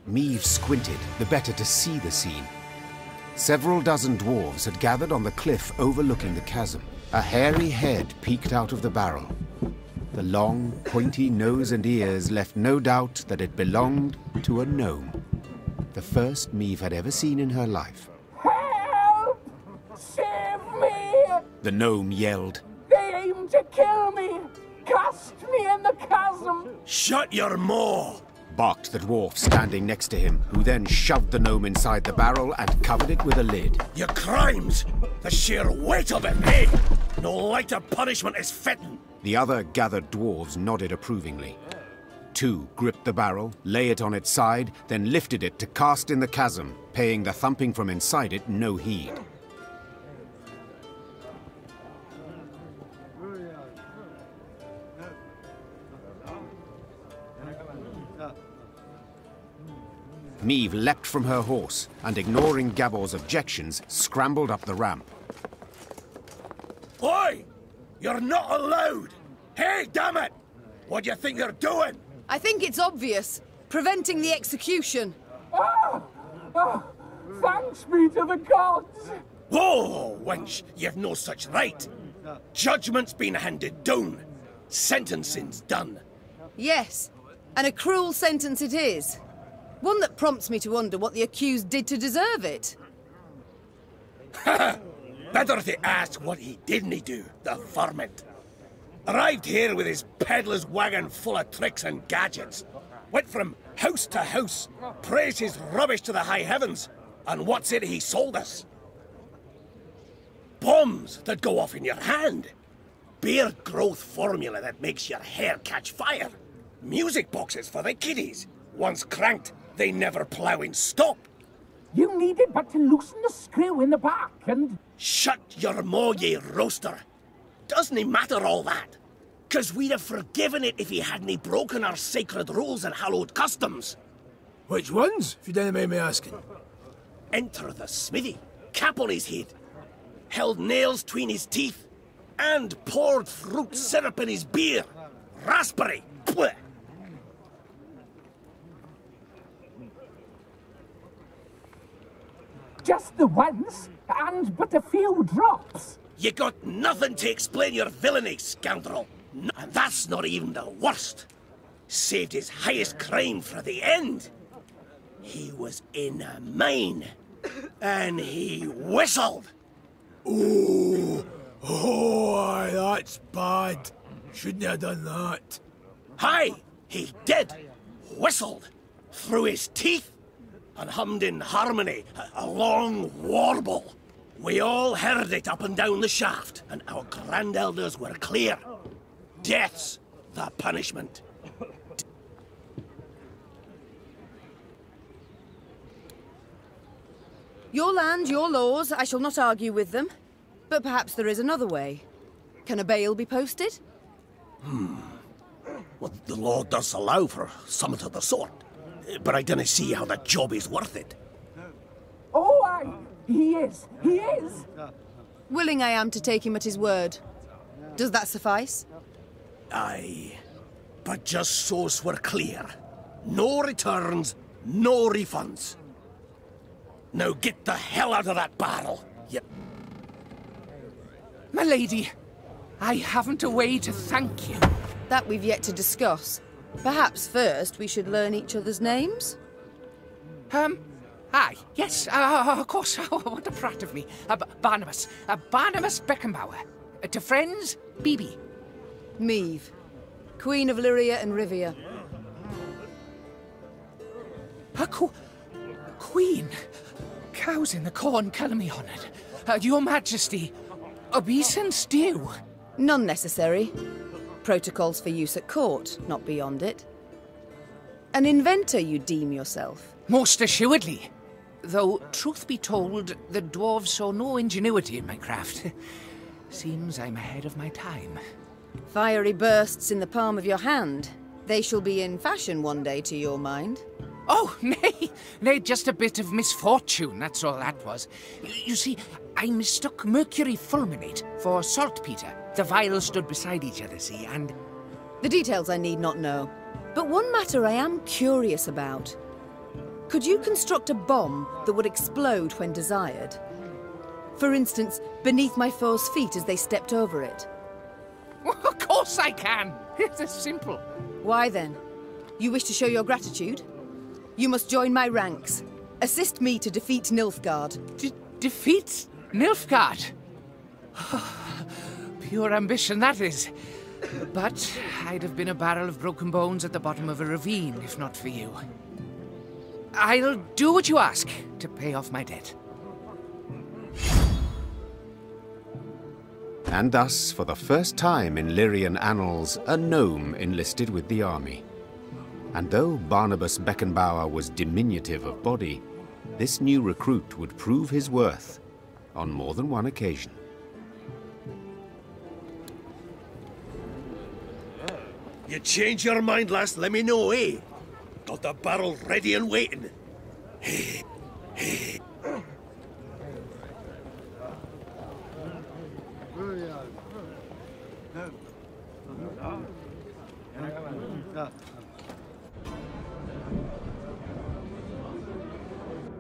Meave squinted, the better to see the scene. Several dozen dwarves had gathered on the cliff overlooking the chasm. A hairy head peeked out of the barrel. The long, pointy nose and ears left no doubt that it belonged to a gnome. The first Meave had ever seen in her life. Help! Save me! The gnome yelled. They aim to kill me! Cast me in the chasm! Shut your maw! Barked the dwarf standing next to him, who then shoved the gnome inside the barrel and covered it with a lid. Your crimes! The sheer weight of it, eh? No lighter punishment is fitting. The other gathered dwarves nodded approvingly. Two gripped the barrel, lay it on its side, then lifted it to cast in the chasm, paying the thumping from inside it no heed. Meave leapt from her horse and, ignoring Gabor's objections, scrambled up the ramp. Oi! You're not allowed! Hey, damn it! What do you think you're doing? I think it's obvious. Preventing the execution. Ah! Ah! Thanks be to the gods! Whoa, wench, you've no such right. Judgment's been handed down. Sentencing's done. Yes, and a cruel sentence it is. One that prompts me to wonder what the accused did to deserve it. Better to ask what he didn't do, the varmint. Arrived here with his peddler's wagon full of tricks and gadgets. Went from house to house, praised his rubbish to the high heavens, and what's it he sold us? Bombs that go off in your hand. Beer growth formula that makes your hair catch fire. Music boxes for the kiddies. Once cranked, they never plough in stop. You needed but to loosen the screw in the back and... Shut your maw, ye roaster. Doesn't it matter all that? 'Cause we'd have forgiven it if he hadn't broken our sacred rules and hallowed customs. Which ones, if you don't mind me asking? Enter the smithy, cap on his head, held nails tween his teeth, and poured fruit syrup in his beer. Raspberry. Blech. Just the once, and but a few drops. You got nothing to explain your villainy, scoundrel. And that's not even the worst. Saved his highest crime for the end. He was in a mine, and he whistled. Oh, aye, that's bad. Shouldn't have done that. Aye, he did. Whistled through his teeth and hummed in harmony a long warble. We all heard it up and down the shaft, and our grandelders were clear. Death's the punishment. Your land, your laws, I shall not argue with them. But perhaps there is another way. Can a bail be posted? Well, the law does allow for something of the sort. But I don't see how that job is worth it. Oh, aye, he is. Willing I am to take him at his word. Does that suffice? Aye. But just so's we're clear. No returns, no refunds. Now get the hell out of that barrel, you... My lady, I haven't a way to thank you. That we've yet to discuss. Perhaps first we should learn each other's names? Aye, yes, of course. What a prat of me. Barnabas. Barnabas Beckenbauer. To friends, Bibi. Meave, Queen of Lyria and Rivia. Queen? Cows in the corn, colour me honoured. Your Majesty, obeisance due. None necessary. Protocols for use at court, not beyond it. An inventor, you deem yourself? Most assuredly. Though, truth be told, the dwarves saw no ingenuity in my craft. Seems I'm ahead of my time. Fiery bursts in the palm of your hand. They shall be in fashion one day, to your mind. Oh, nay, just a bit of misfortune, that's all that was. You see, I mistook mercury fulminate for saltpeter. The vials stood beside each other, see, and... The details I need not know. But one matter I am curious about. Could you construct a bomb that would explode when desired? For instance, beneath my foe's feet as they stepped over it. Of course I can. It's simple. Why then? You wish to show your gratitude? You must join my ranks. Assist me to defeat Nilfgaard. Defeat Nilfgaard? Pure ambition, that is. But I'd have been a barrel of broken bones at the bottom of a ravine if not for you. I'll do what you ask to pay off my debt. And thus, for the first time in Lyrian annals, a gnome enlisted with the army. And though Barnabas Beckenbauer was diminutive of body, this new recruit would prove his worth on more than one occasion. You change your mind, lass, let me know, eh? Got the barrel ready and waiting.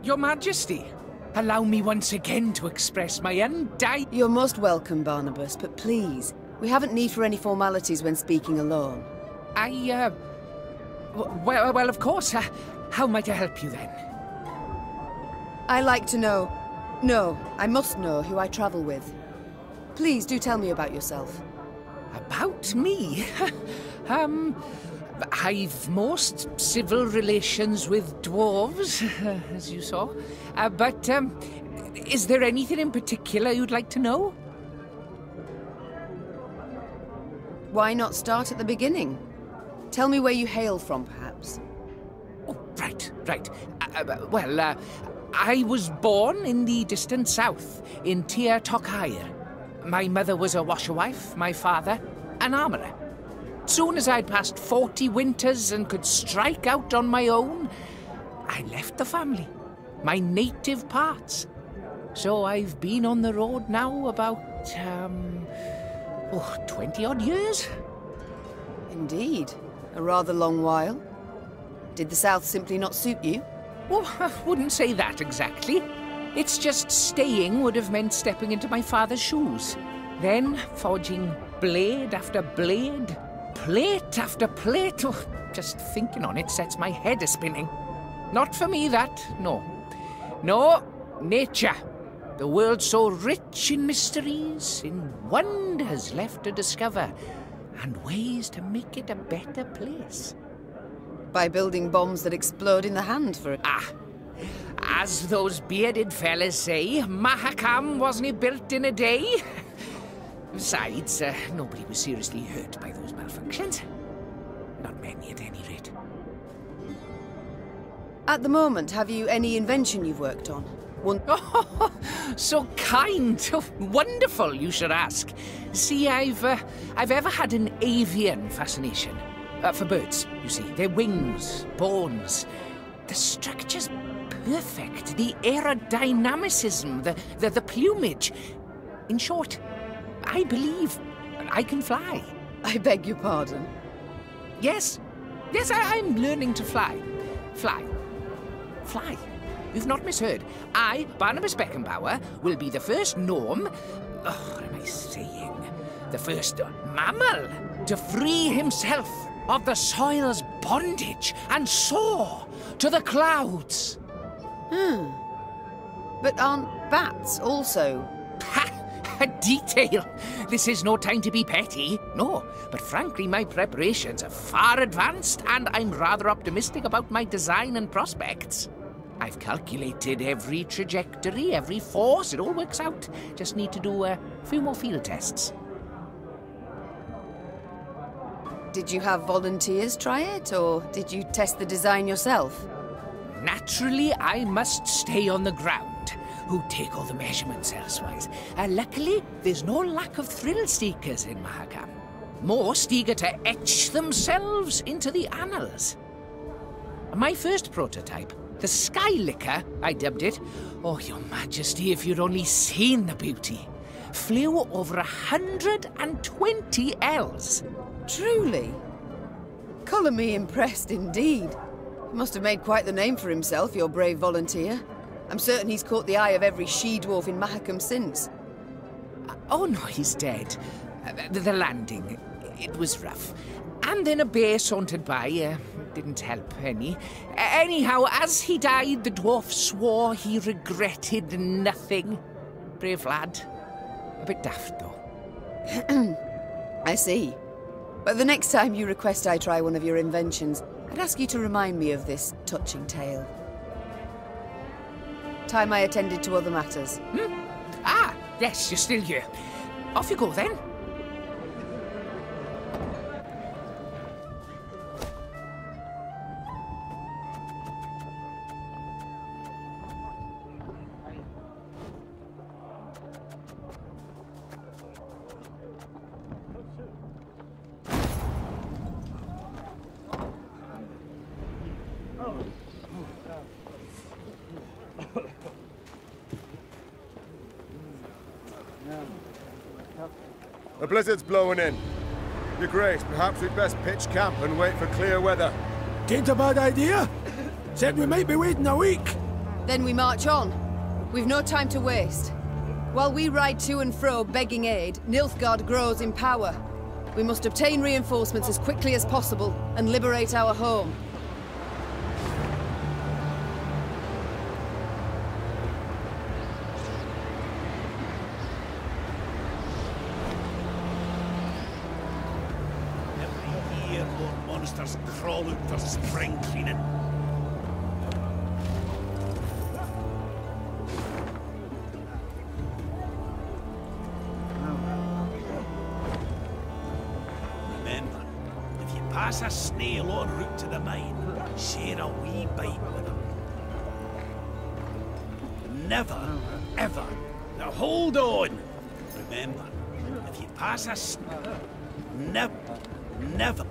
Your Majesty, allow me once again to express my undying... You're most welcome, Barnabas, but please, we haven't need for any formalities when speaking alone. Well, of course. How might I help you then? I like to know... No, I must know who I travel with. Please do tell me about yourself. About me? I've most civil relations with dwarves, as you saw. But is there anything in particular you'd like to know? Why not start at the beginning? Tell me where you hail from, perhaps. Oh, right. I was born in the distant south, in Tir Tokair. My mother was a washerwife, my father, an armourer. Soon as I'd passed 40 winters and could strike out on my own, I left the family, my native parts. So I've been on the road now about, 20-odd years. Indeed. A rather long while. Did the south simply not suit you? Well, I wouldn't say that exactly. It's just staying would have meant stepping into my father's shoes. Then forging blade after blade, plate after plate. Oh, just thinking on it sets my head a-spinning. Not for me, that, no. No, nature. The world so rich in mysteries, in wonders left to discover, and ways to make it a better place. By building bombs that explode in the hand for it. As those bearded fellas say, Mahakam wasn't built in a day. Besides, nobody was seriously hurt by those malfunctions. Not many, at any rate. At the moment, have you any invention you've worked on? Oh, so kind. Oh, wonderful, you should ask. See, I've ever had an avian fascination. For birds, you see. Their wings, bones. The structure's perfect. The aerodynamicism, the plumage. In short, I believe I can fly. I beg your pardon? Yes, I'm learning to fly. Fly. You've not misheard. I, Barnabas Beckenbauer, will be the first gnome... what am I saying? The first mammal to free himself of the soil's bondage and soar to the clouds. But aren't bats also? A detail. This is no time to be petty. No, but frankly, my preparations are far advanced, and I'm rather optimistic about my design and prospects. I've calculated every trajectory, every force. It all works out. Just need to do a few more field tests. Did you have volunteers try it, or did you test the design yourself? Naturally, I must stay on the ground. Who take all the measurements elsewise. Luckily, there's no lack of thrill-seekers in Mahakam. Most eager to etch themselves into the annals. My first prototype, the Skylicker, I dubbed it. Oh, Your Majesty, if you'd only seen the beauty. Flew over 120 ells. Truly? Colour me impressed indeed. Must have made quite the name for himself, your brave volunteer. I'm certain he's caught the eye of every she-dwarf in Mahakam since. Oh no, he's dead. The landing, it was rough. And then a bear sauntered by, didn't help any. Anyhow, as he died, the dwarf swore he regretted nothing. Brave lad. A bit daft, though. I see. But the next time you request I try one of your inventions, I'd ask you to remind me of this touching tale. Time I attended to other matters. Ah, yes, you're still here. Off you go, then. A blizzard's blowing in. Your Grace, perhaps we'd best pitch camp and wait for clear weather. Tain't a bad idea. Said we might be waiting a week. Then we march on. We've no time to waste. While we ride to and fro begging aid, Nilfgaard grows in power. We must obtain reinforcements as quickly as possible and liberate our home. Every year more monsters crawl out for spring cleaning. Remember, if you pass a snail en route to the mine, share a wee bite with them. Never, ever. Now hold on. Remember, if you pass a never, remember.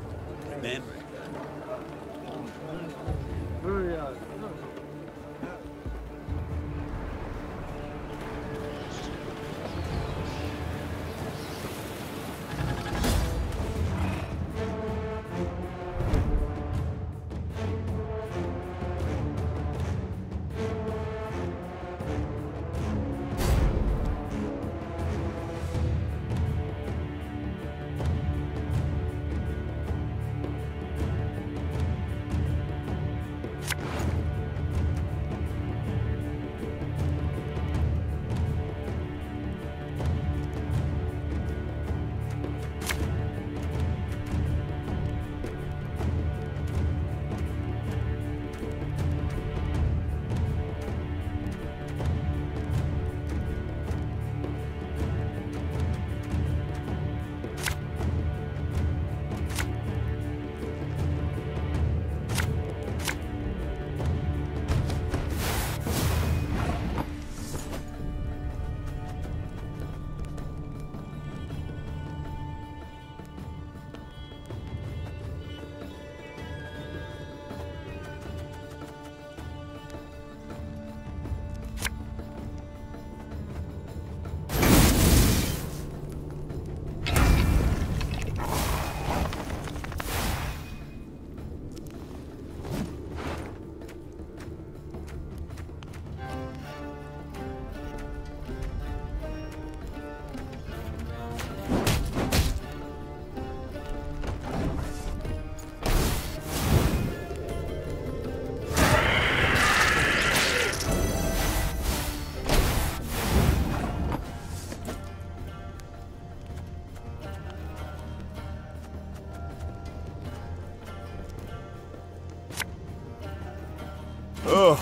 Ugh.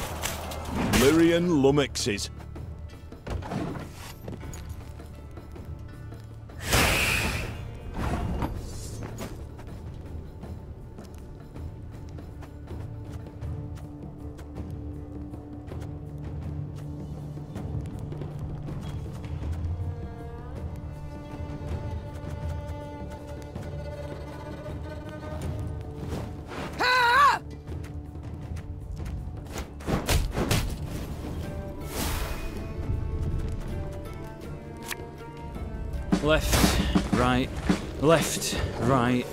Lyrian lummoxes. Left, right, left, right.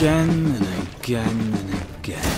Again and again and again.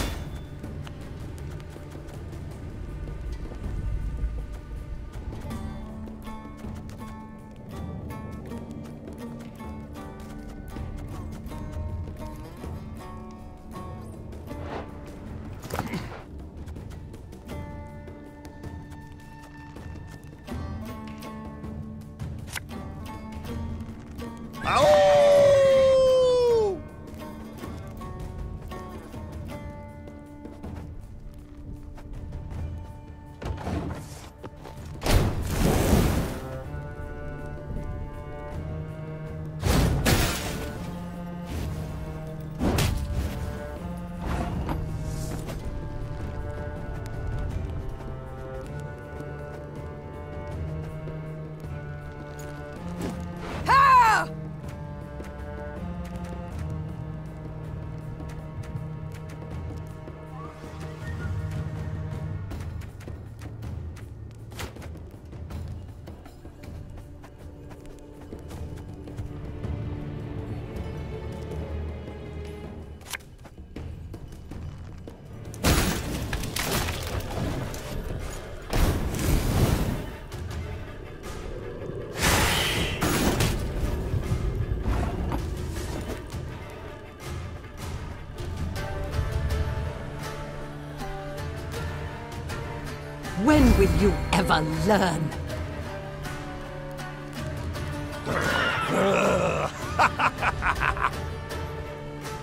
When will you ever learn?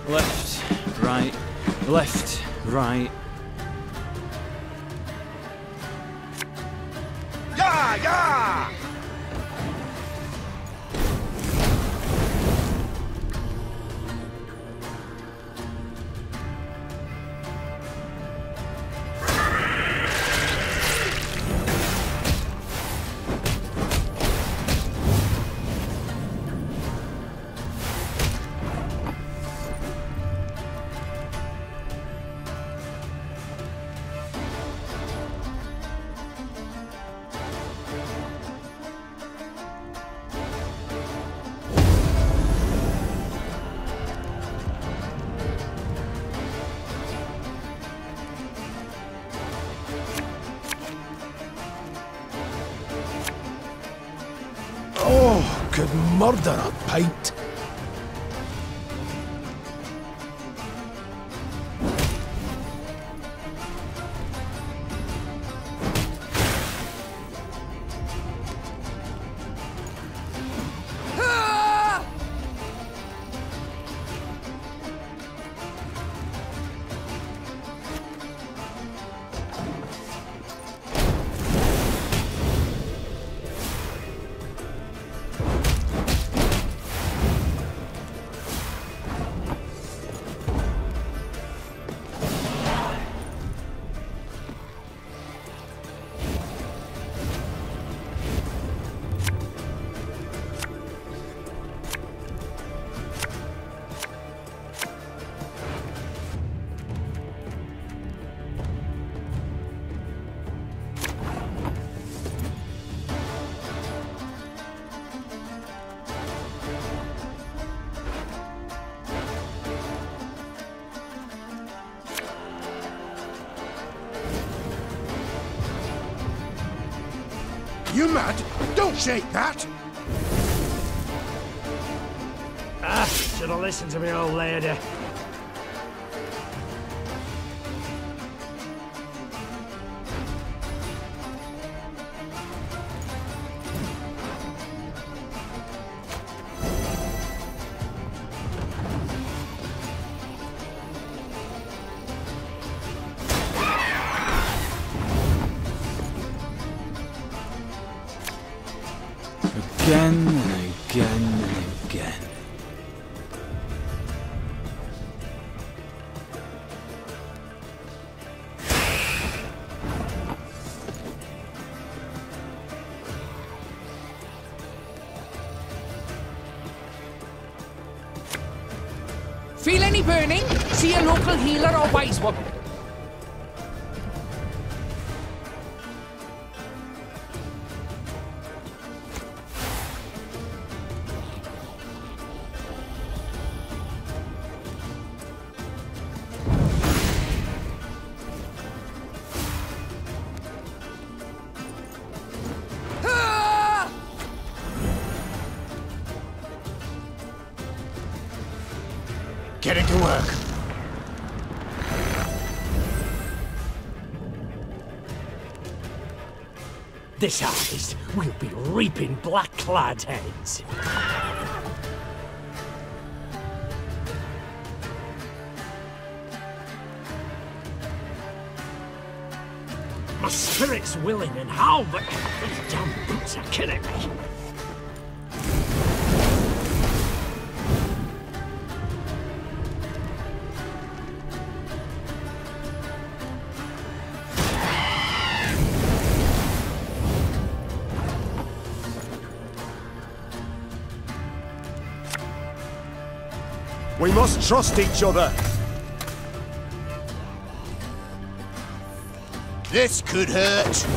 Left, right, left, right. Yeah, yeah! Oh, could murder a pint. You mad? Don't shake that! Ah, should have listened to me old lady. Again and again and again. Feel any burning? See a local healer or wise woman? Get it to work. This harvest, we'll be reaping black-clad heads. My spirit's willing and how, but these damn boots are killing me. We must trust each other. This could hurt.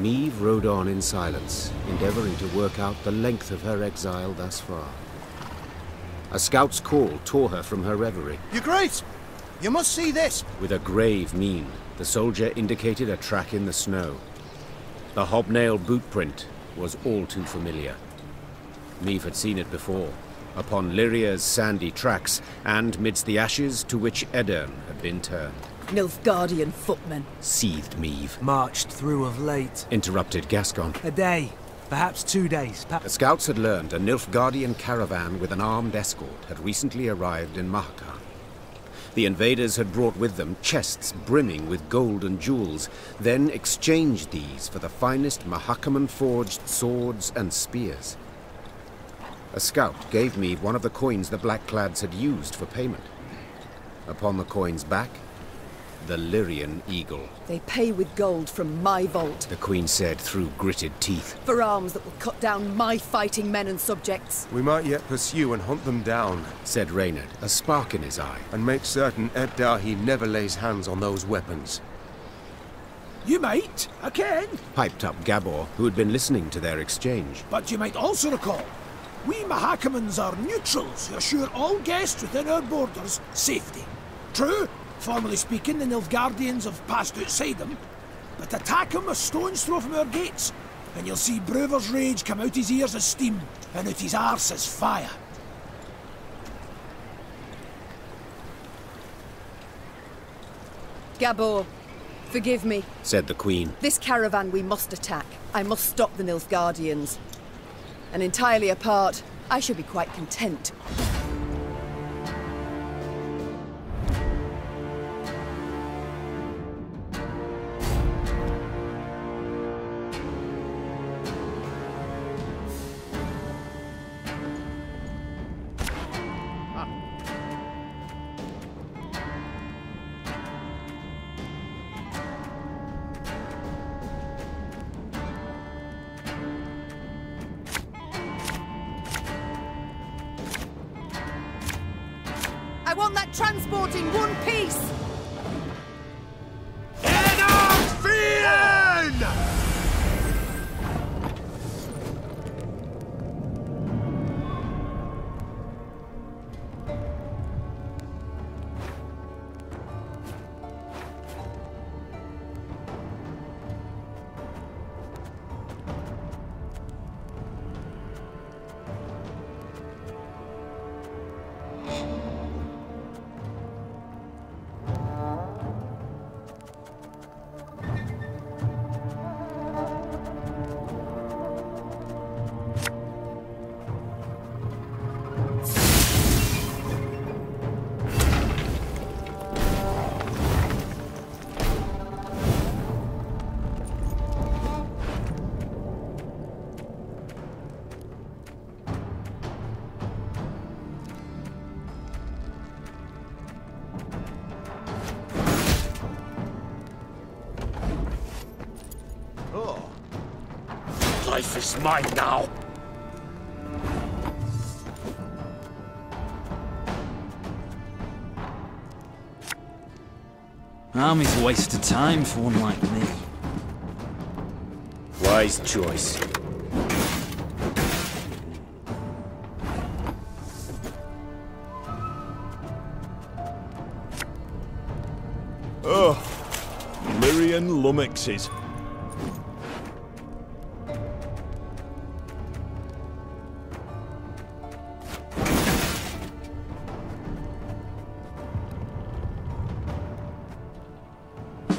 Meve rode on in silence, endeavoring to work out the length of her exile thus far. A scout's call tore her from her reverie. Your Grace! You must see this! With a grave mien, the soldier indicated a track in the snow. The hobnail boot print was all too familiar. Meve had seen it before, upon Lyria's sandy tracks, and midst the ashes to which Edirn had been turned. Nilfgaardian footmen. Seethed Meve. Marched through of late. Interrupted Gascon. A day, perhaps 2 days. The scouts had learned a Nilfgaardian caravan with an armed escort had recently arrived in Mahakam. The invaders had brought with them chests brimming with gold and jewels, then exchanged these for the finest Mahakaman-forged swords and spears. A scout gave Meve one of the coins the Blackclads had used for payment. Upon the coin's back, the Lyrian eagle. They pay with gold from my vault. The Queen said through gritted teeth. For arms that will cut down my fighting men and subjects. We might yet pursue and hunt them down, said Reynard, a spark in his eye. And make certain Eddahi never lays hands on those weapons. You might, I can. Piped up Gabor, who had been listening to their exchange. But you might also recall, we Mahakamans are neutrals who assure all guests within our borders safety. True, formally speaking, the Nilfgaardians have passed outside them, but attack him a stone's throw from our gates, and you'll see Brewer's rage come out his ears as steam, and out his arse as fire. Gabor, forgive me, said the Queen. This caravan we must attack. I must stop the Nilfgaardians. And entirely apart, I should be quite content. I want that transport in one piece! Life is mine now. Army's a waste of time for one like me. Wise choice. Oh, Lyrian lummoxes.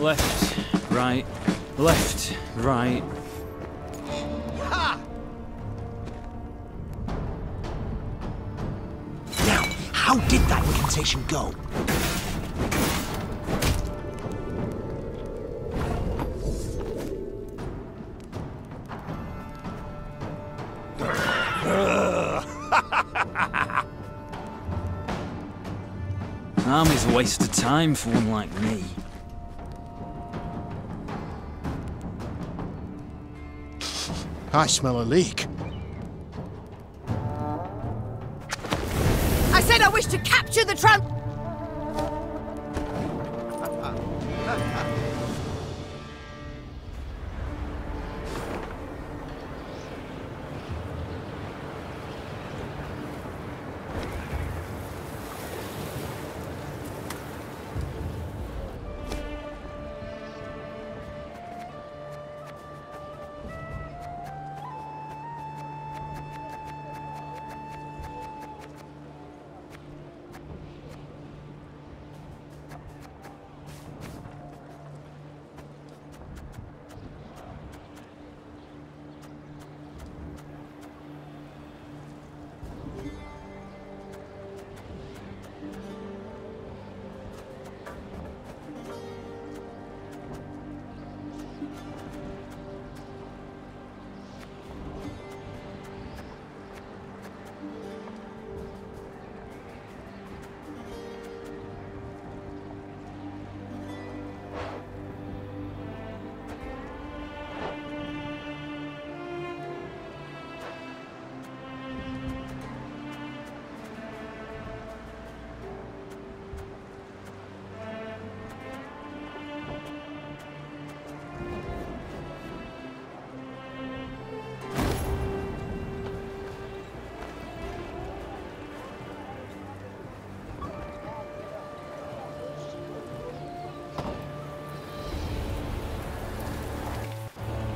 Left, right, left, right. Ha! Now, how did that incantation go? Army's a waste of time for one like me. I smell a leak. I said I wish to capture the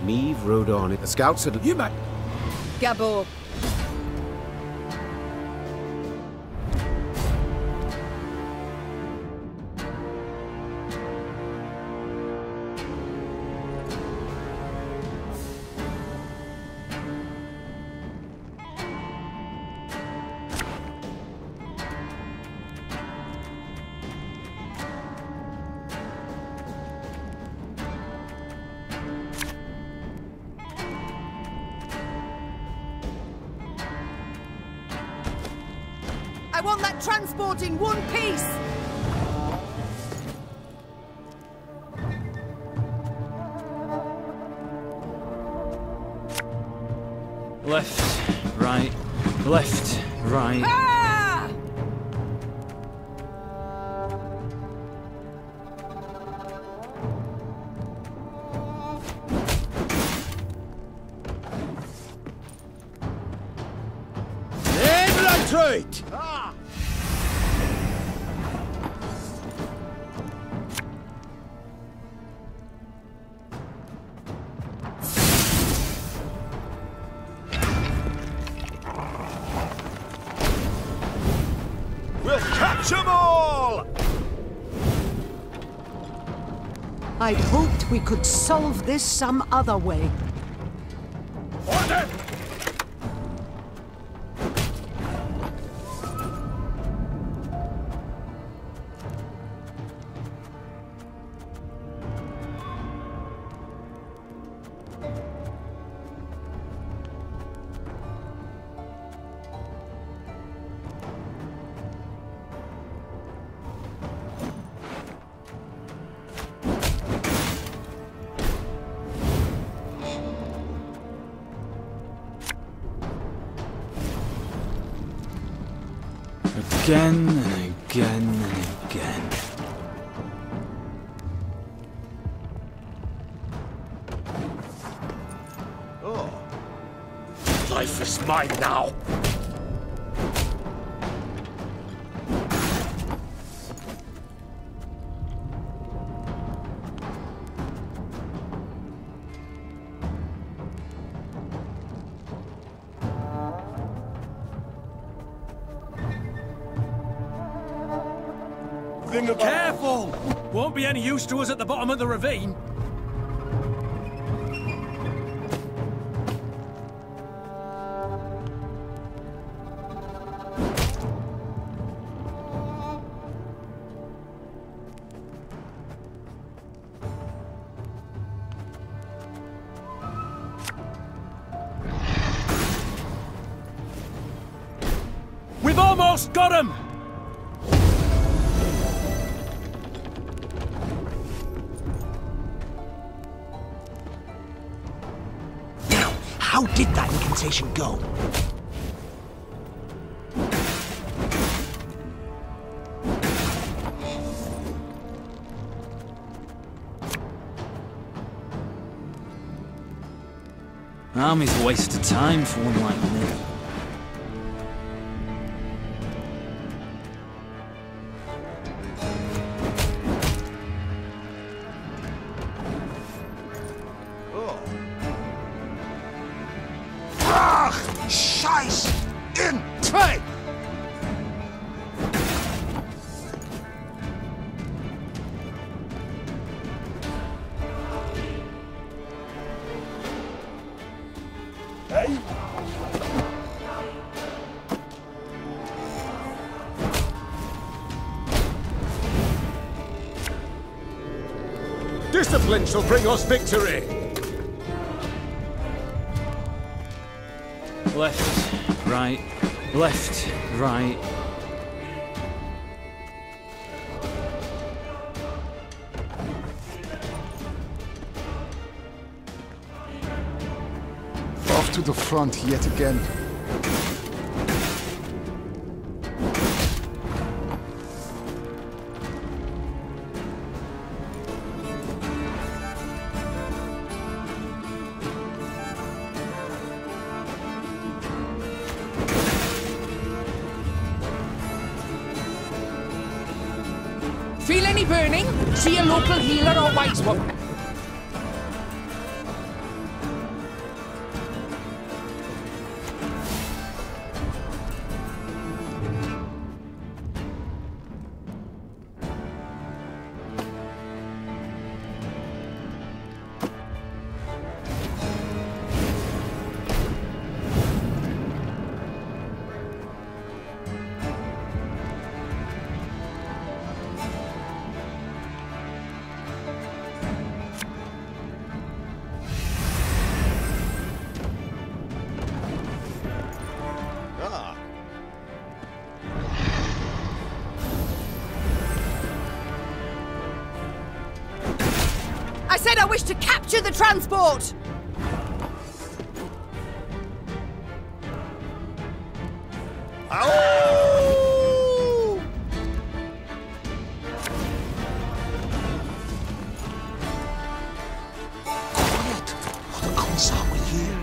Meve rode on. The scouts had... You might... Gabor. I want that transport in one piece! Left, right, left, right. Ah! Infiltrate! We'll catch 'em all! I'd hoped we could solve this some other way. Order! Again and again and again. Oh. Life is mine now. Careful! Won't be any use to us at the bottom of the ravine. We've almost got him! How did that incantation go? Army's a waste of time for one like me. Scheiß in Trade! Discipline shall bring us victory! Left, right, left, right. Off to the front yet again. Feel any burning? See a local healer or wise one. said I wish to capture the transport! Ow! Quiet! What the cons are we here?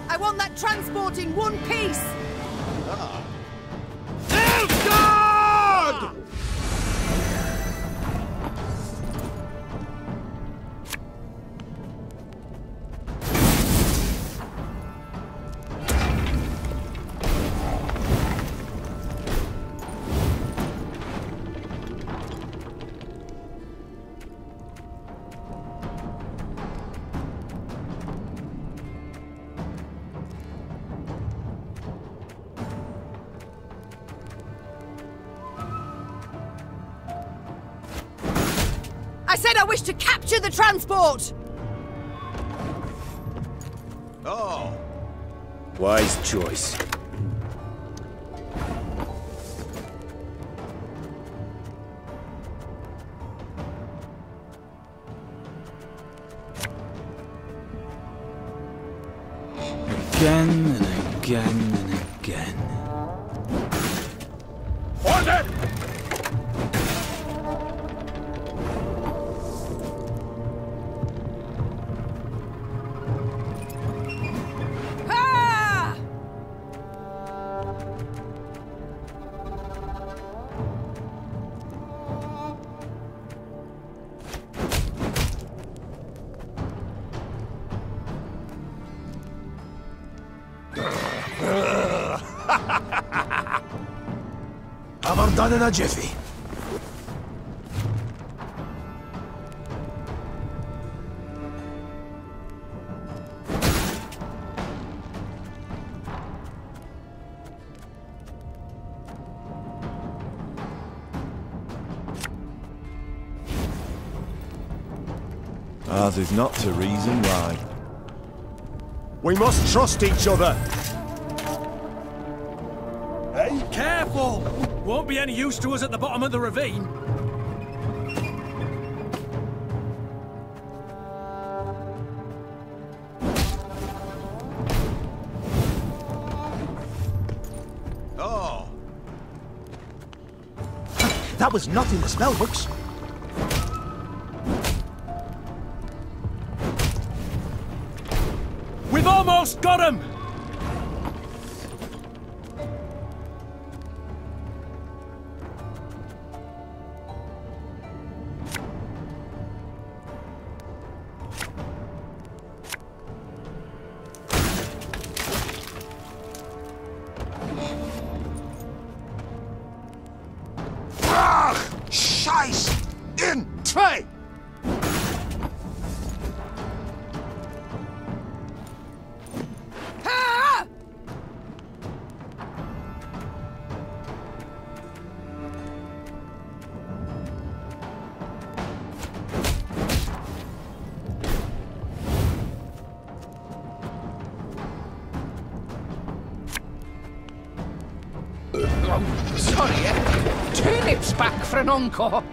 I want that transport in one piece! Nilfgaard! I said I wish to capture the transport! Oh. Wise choice. Again and again and again. Order! Ah! Have her done in a jiffy. Ours is not to reason why. We must trust each other. Hey, careful! Won't be any use to us at the bottom of the ravine. Oh. That was not in the spellbooks. We've almost got him! Scheiß! In! Zwei! Ah! Sorry, turnips back for an encore.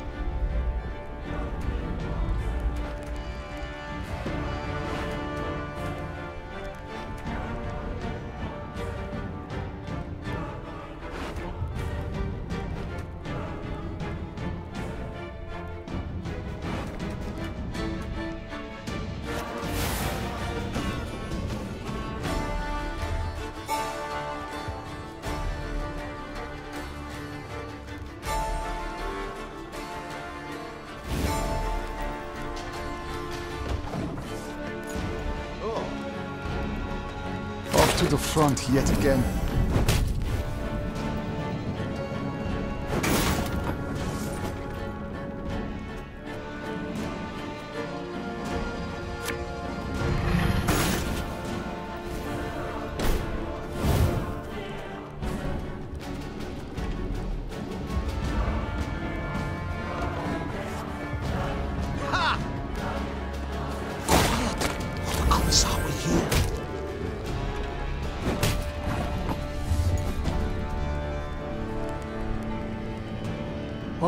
Off to the front yet again.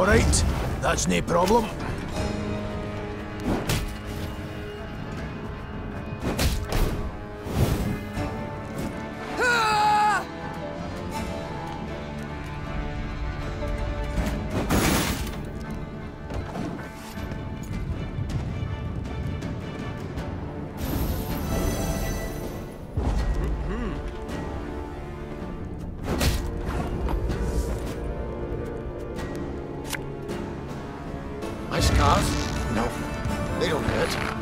All right, that's no problem. My scars? No, they don't hurt.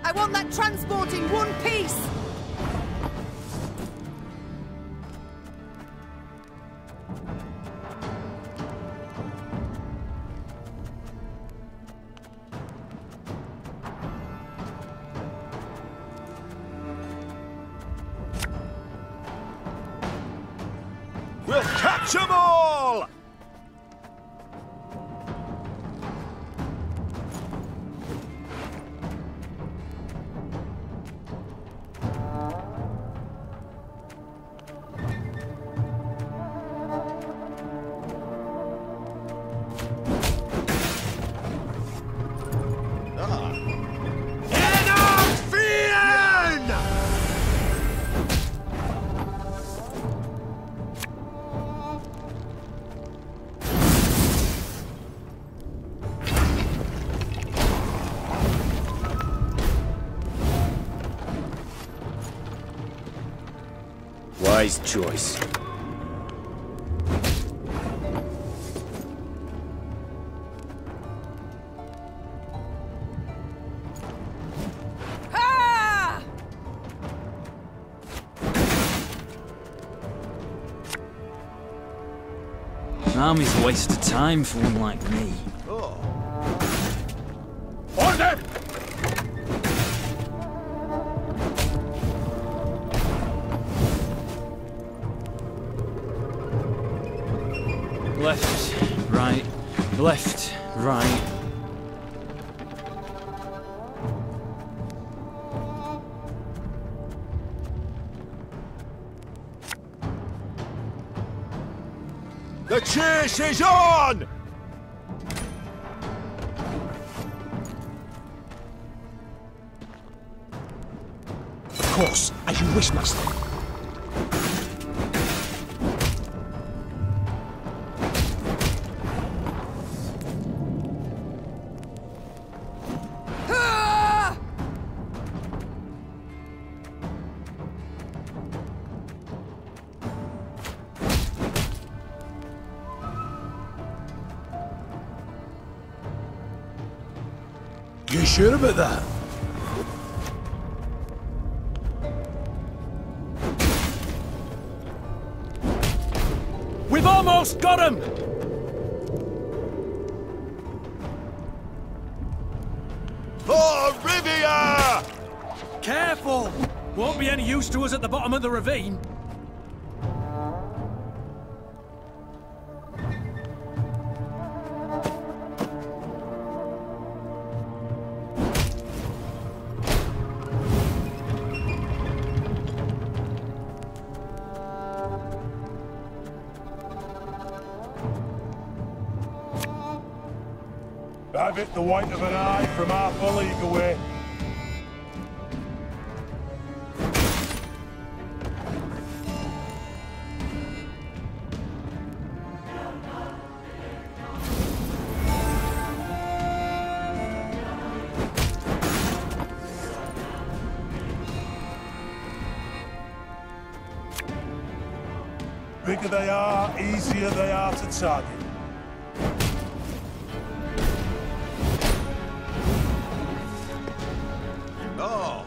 I want that transport in one piece! We'll catch 'em all! Wise choice. Ah! An army's a waste of time for one like me. Order! Left, right, left, right. The chase is on! Of course, as you wish, master. Ah! You sure about that? We've almost got him! For Rivia! Careful! Won't be any use to us at the bottom of the ravine. Have it the white of an eye from half a league away. bigger they are, easier they are to target. Oh.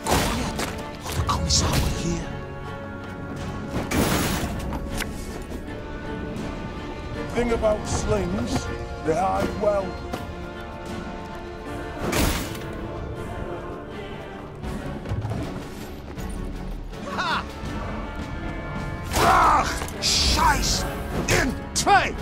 Quiet! Commissar here. Thing about slings, they hide well. Ha! Ach, Scheiß! In Trade!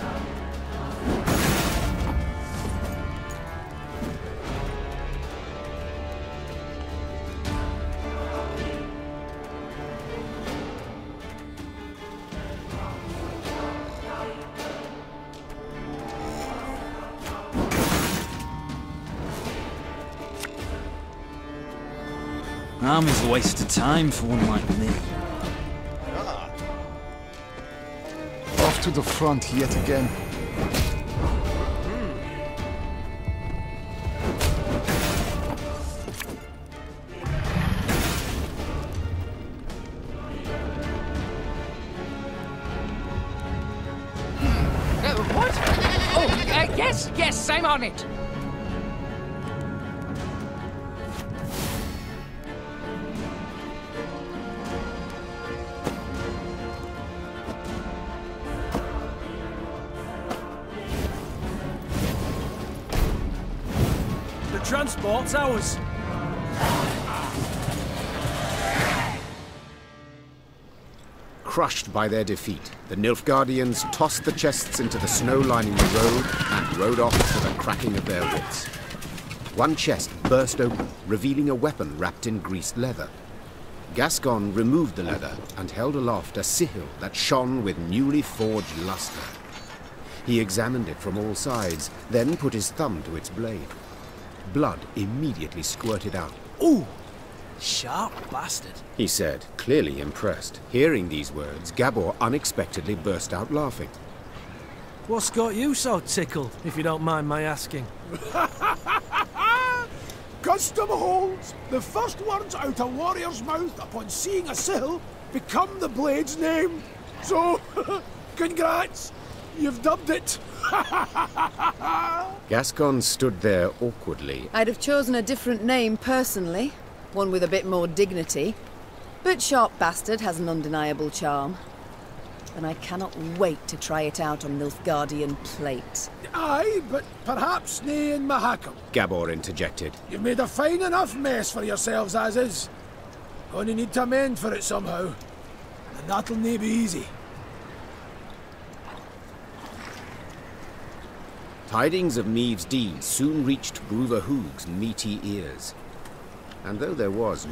Army's a waste of time for one like me. Off to the front yet again. What? Oh, yes, I'm on it. Transport's ours. Crushed by their defeat, the Nilfgaardians tossed the chests into the snow lining the road and rode off to the cracking of their whips. One chest burst open, revealing a weapon wrapped in greased leather. Gascon removed the leather and held aloft a sihyl that shone with newly forged luster. He examined it from all sides, then put his thumb to its blade. Blood immediately squirted out. Ooh! Sharp bastard, he said, clearly impressed. Hearing these words, Gabor unexpectedly burst out laughing. What's got you so tickled, if you don't mind my asking? Custom holds. The first words out a warrior's mouth upon seeing a sihyl become the blade's name. So, congrats! You've dubbed it. Gascon stood there awkwardly. I'd have chosen a different name personally, one with a bit more dignity. But Sharp Bastard has an undeniable charm. And I cannot wait to try it out on Nilfgaardian plate. Aye, but perhaps nae in Mahakam. Gabor interjected. You've made a fine enough mess for yourselves as is. Gonna need to mend for it somehow. And that'll nae be easy. Tidings of Meave's deeds soon reached Bruverhoog's meaty ears. And though there was...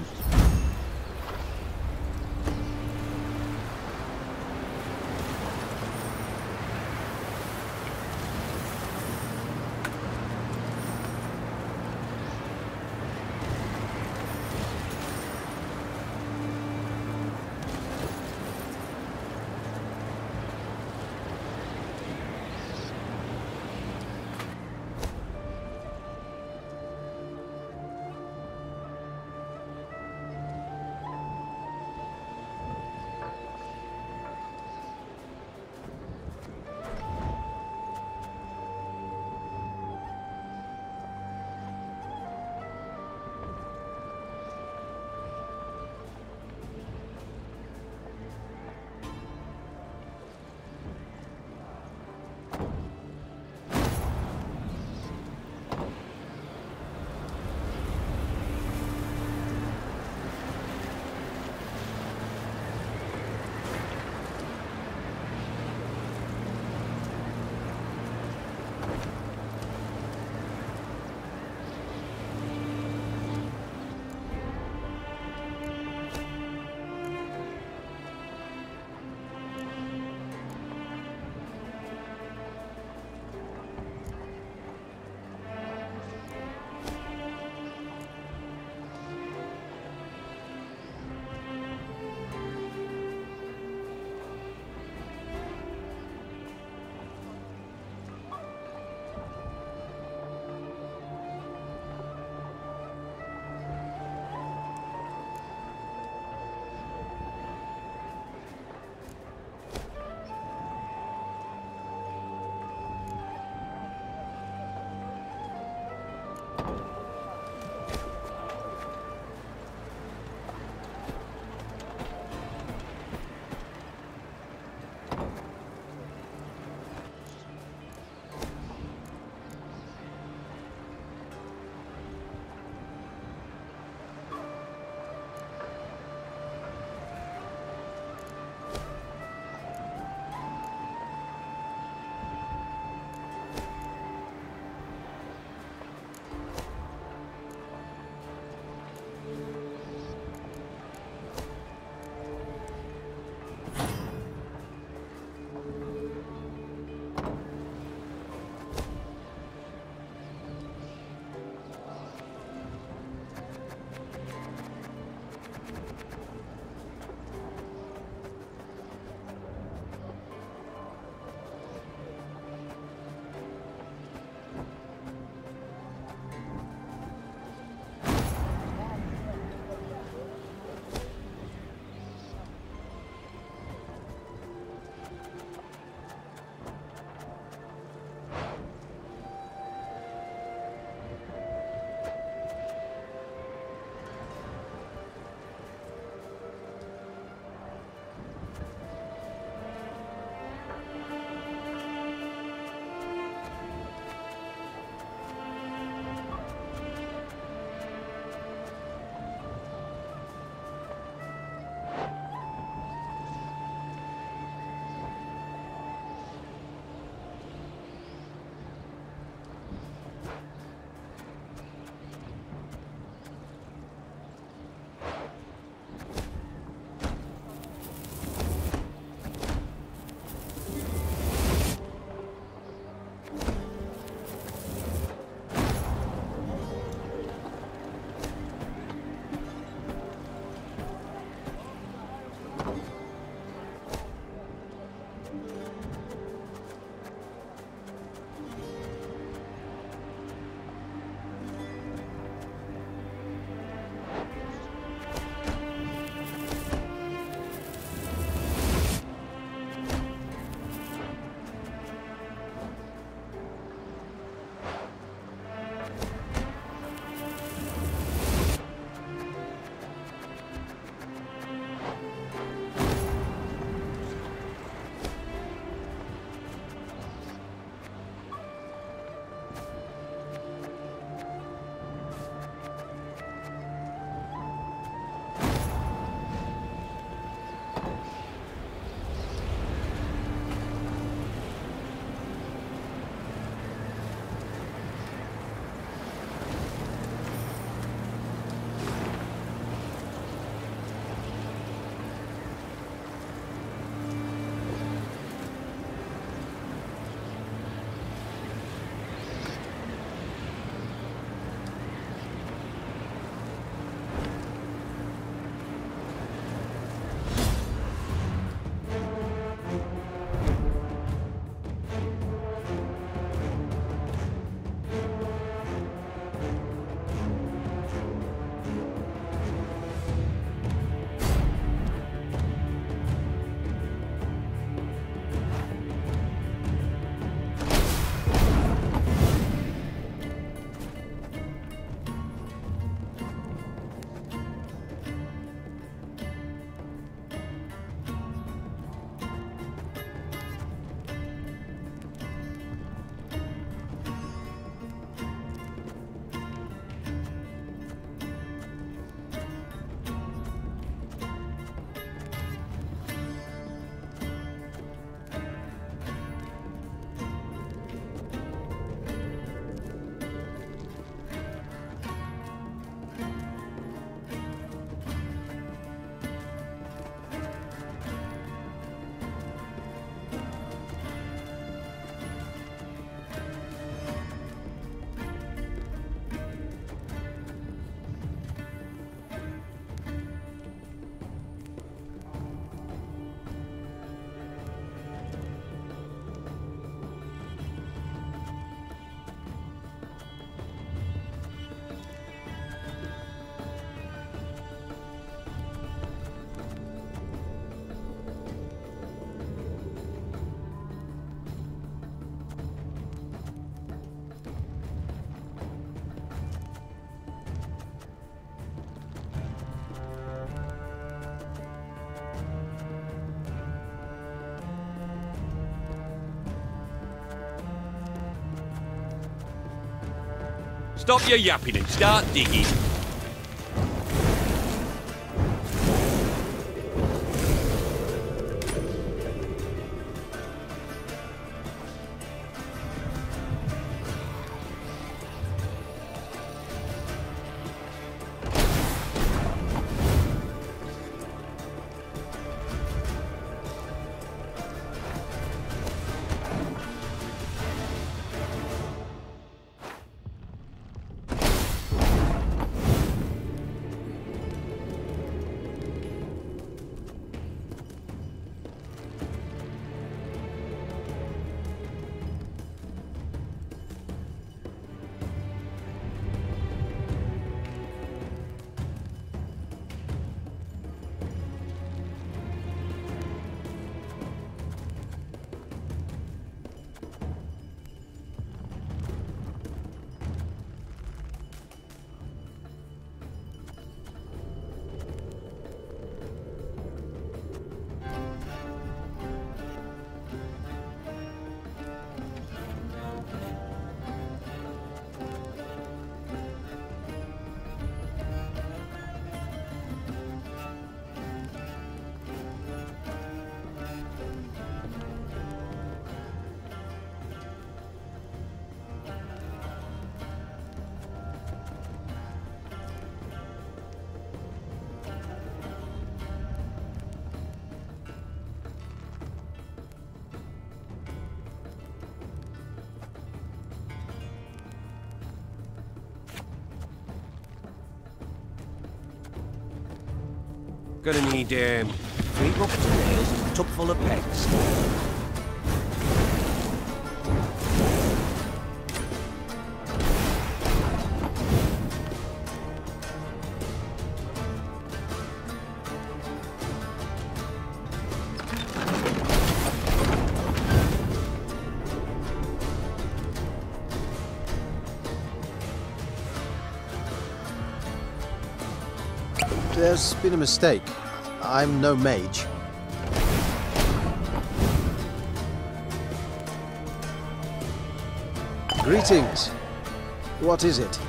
Stop your yapping and start digging. Gonna need 3 buckets of nails and a tub full of pegs. There's been a mistake. I'm no mage. Greetings. What is it?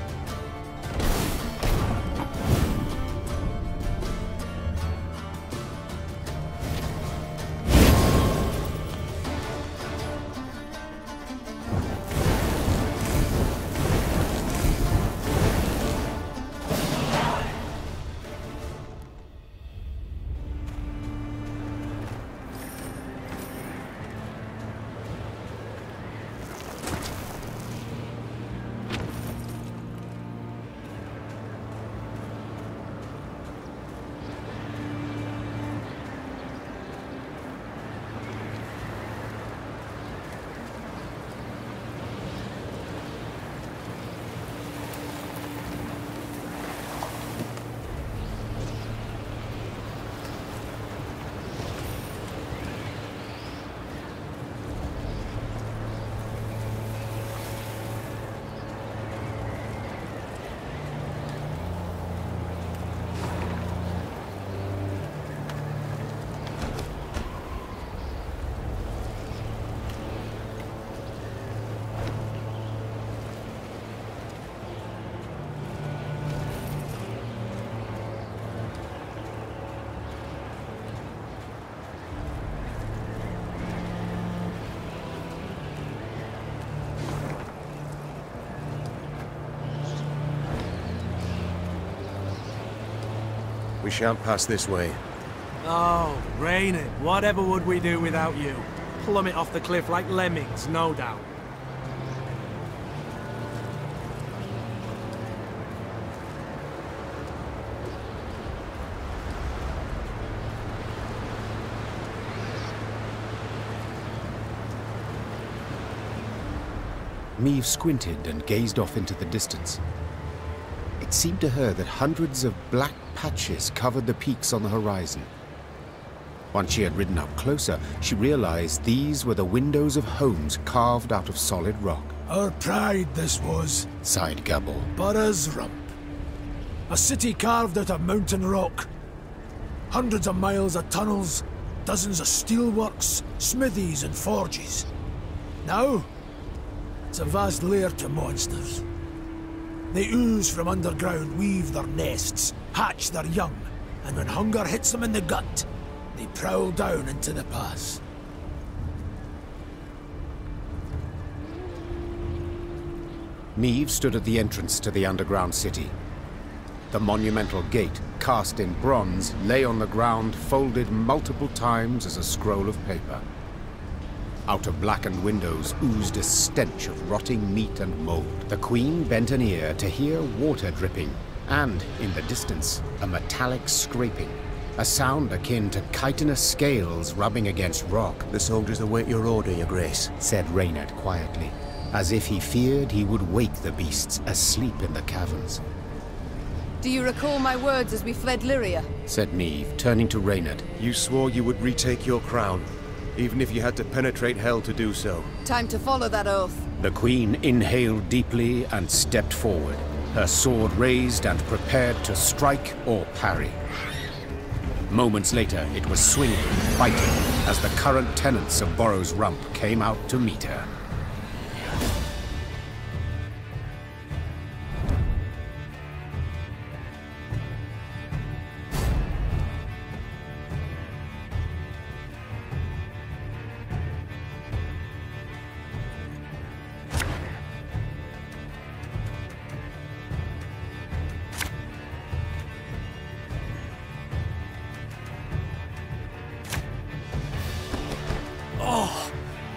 We shan't pass this way. Oh, rain it. Whatever would we do without you? Plummet off the cliff like lemmings, no doubt. Meve squinted and gazed off into the distance. It seemed to her that hundreds of black patches covered the peaks on the horizon. Once she had ridden up closer, she realized these were the windows of homes carved out of solid rock. Our pride this was, sighed Gabble. Burra's Rump. A city carved out of mountain rock. Hundreds of miles of tunnels, dozens of steelworks, smithies and forges. Now, it's a vast lair to monsters. The ooze from underground weave their nests, hatch their young, and when hunger hits them in the gut, they prowl down into the pass. Meve stood at the entrance to the underground city. The monumental gate, cast in bronze, lay on the ground, folded multiple times as a scroll of paper. Out of blackened windows oozed a stench of rotting meat and mold. The Queen bent an ear to hear water dripping, and, in the distance, a metallic scraping. A sound akin to chitinous scales rubbing against rock. The soldiers await your order, Your Grace, said Reynard quietly, as if he feared he would wake the beasts asleep in the caverns. Do you recall my words as we fled Lyria? Said Meve, turning to Reynard. You swore you would retake your crown, even if you had to penetrate hell to do so. Time to follow that oath. The Queen inhaled deeply and stepped forward, her sword raised and prepared to strike or parry. Moments later, it was swinging, fighting, as the current tenants of Borrow's Rump came out to meet her.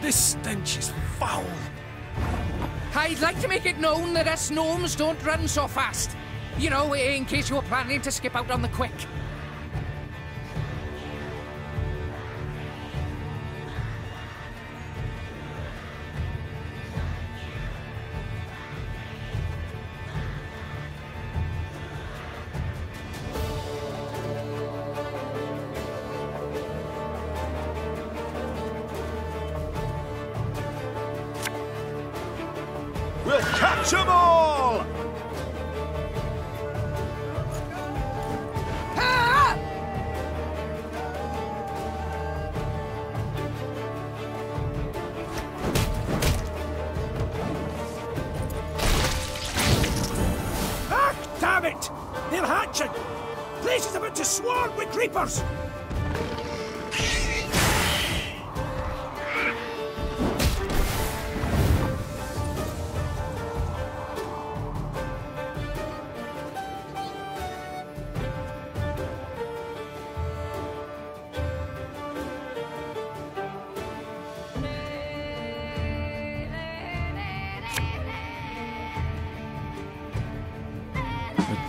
This stench is foul. I'd like to make it known that us gnomes don't run so fast. You know, in case you were planning to skip out on the quick. We'll catch 'em all! Ah, damn it! They're hatching! Place is about to swarm with creepers!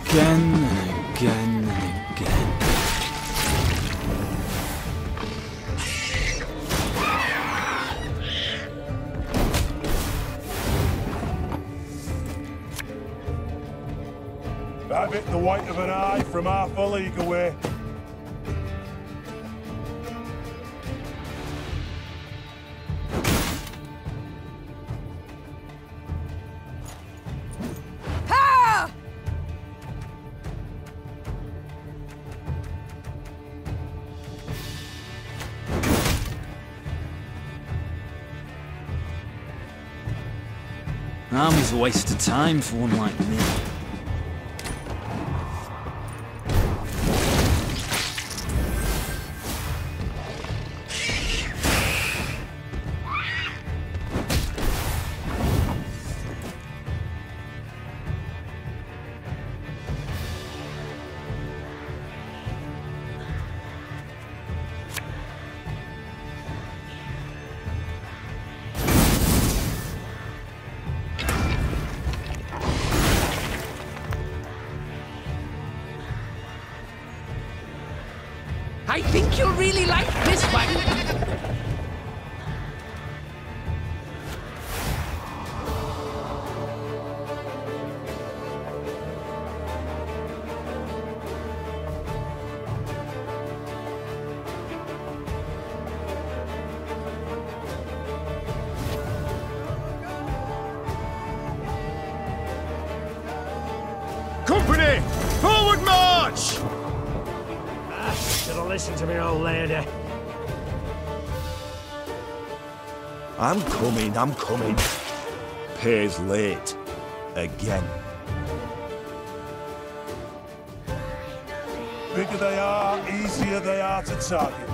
Again and again and again. That bit the white of an eye from half a league away. Army's a waste of time for one like me. I think you'll really like this one. Company! Forward march! Listen to me, old lady. I'm coming. Pay's late. Again. bigger they are, easier they are to target.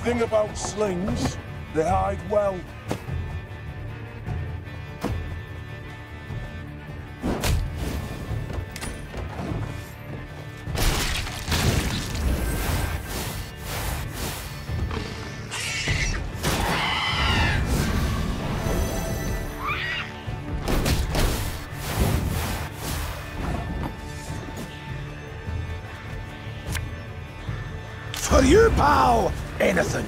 Thing about slings, they hide well. For you, pal! Anything!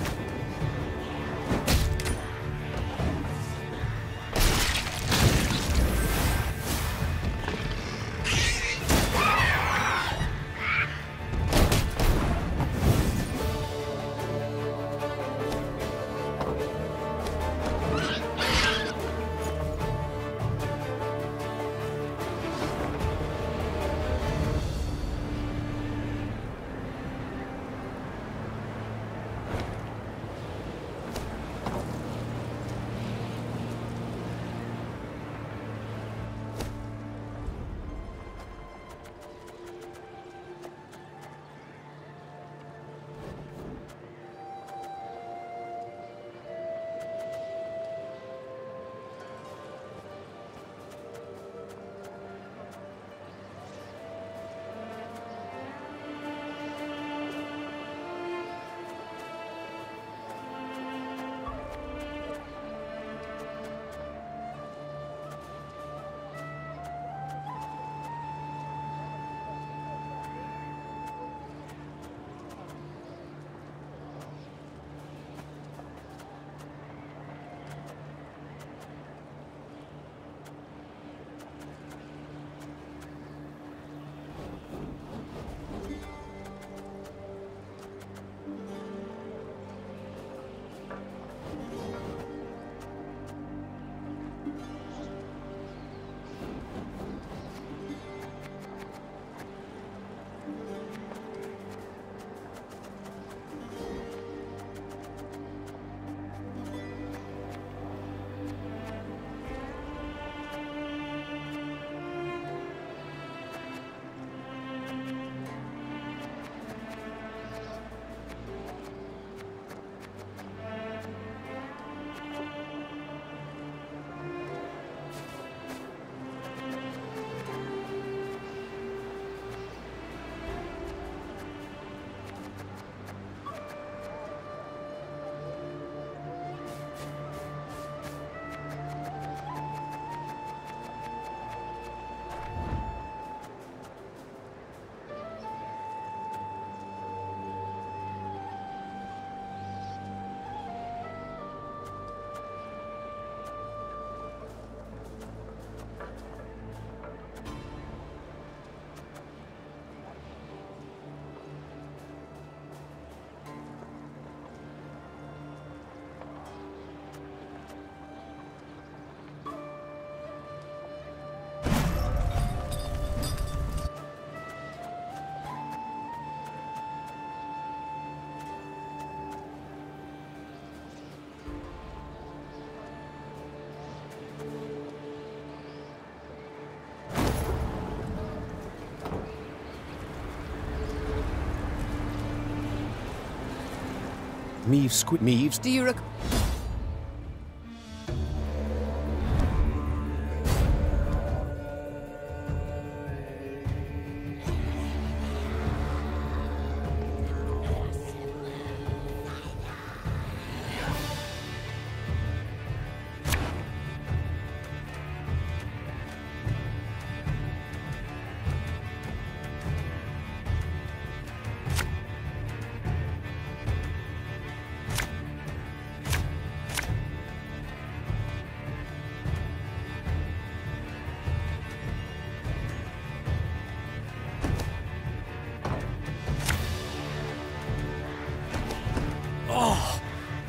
Meeves. Do you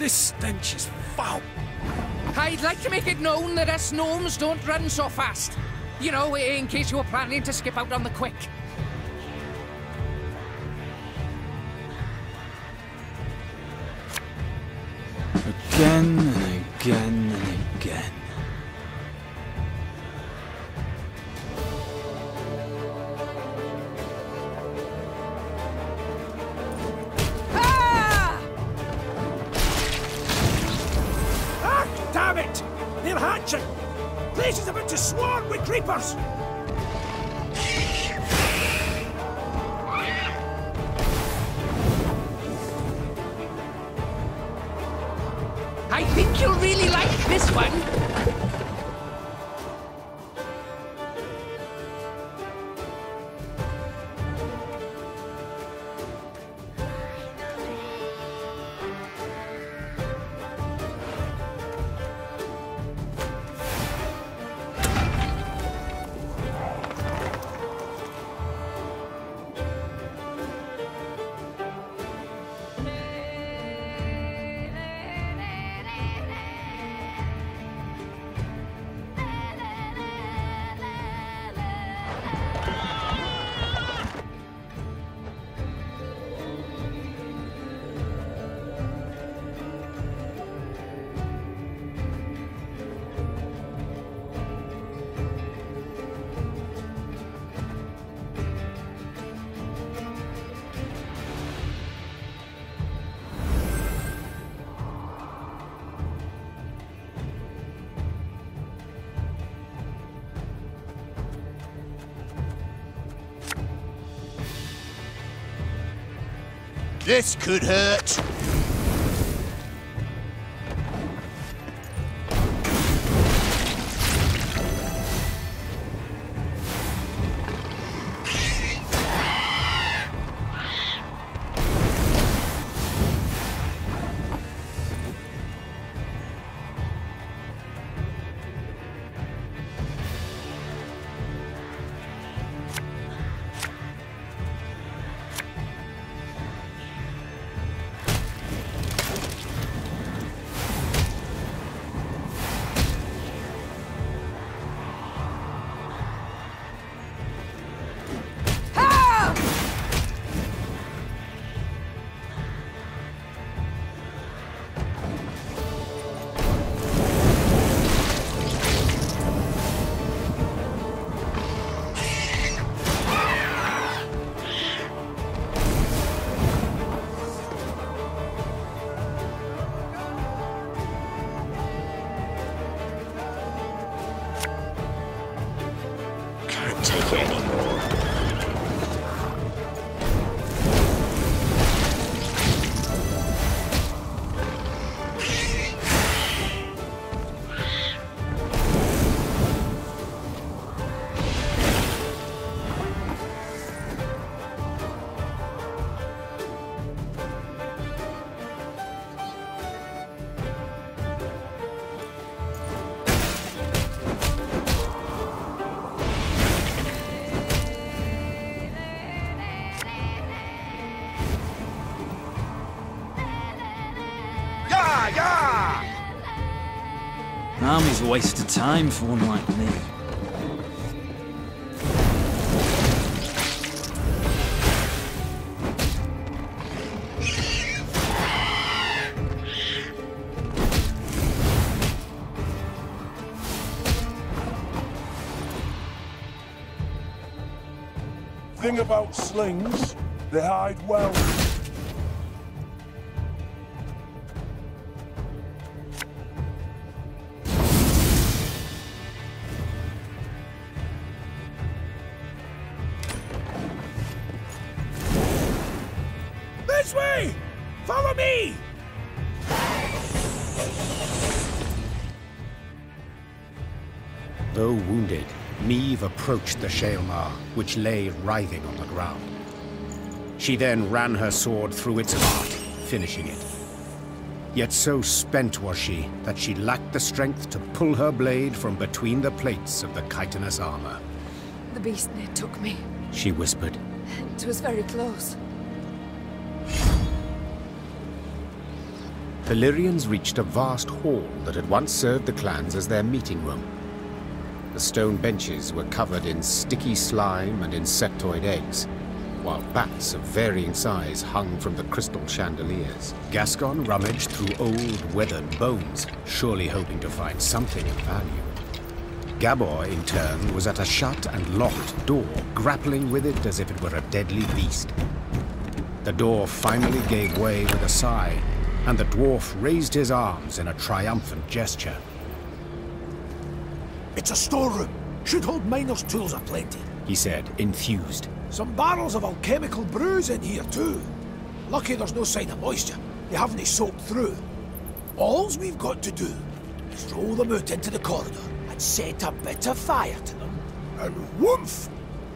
This stench is foul. I'd like to make it known that us gnomes don't run so fast. You know, in case you were planning to skip out on the quick. Again and again and again. Damn it! They're hatching! Place is about to swarm with creepers! I think you'll really like this one. This could hurt. Take it anymore. Army's a waste of time for one like me. Thing about slings, they hide well. This way! Follow me! Though wounded, Meve approached the Shaelmar, which lay writhing on the ground. She then ran her sword through its heart, finishing it. Yet so spent was she that she lacked the strength to pull her blade from between the plates of the chitinous armor. The beast near took me. She whispered. It was very close. The Lyrians reached a vast hall that had once served the clans as their meeting room. The stone benches were covered in sticky slime and insectoid eggs, while bats of varying size hung from the crystal chandeliers. Gascon rummaged through old, weathered bones, surely hoping to find something of value. Gabor, in turn, was at a shut and locked door, grappling with it as if it were a deadly beast. The door finally gave way with a sigh, and the dwarf raised his arms in a triumphant gesture. It's a storeroom. Should hold miners' tools aplenty, he said, enthused. Some barrels of alchemical brews in here too. Lucky there's no sign of moisture. They haven't soaked through. Alls we've got to do is roll them out into the corridor and set a bit of fire to them, and whoomph!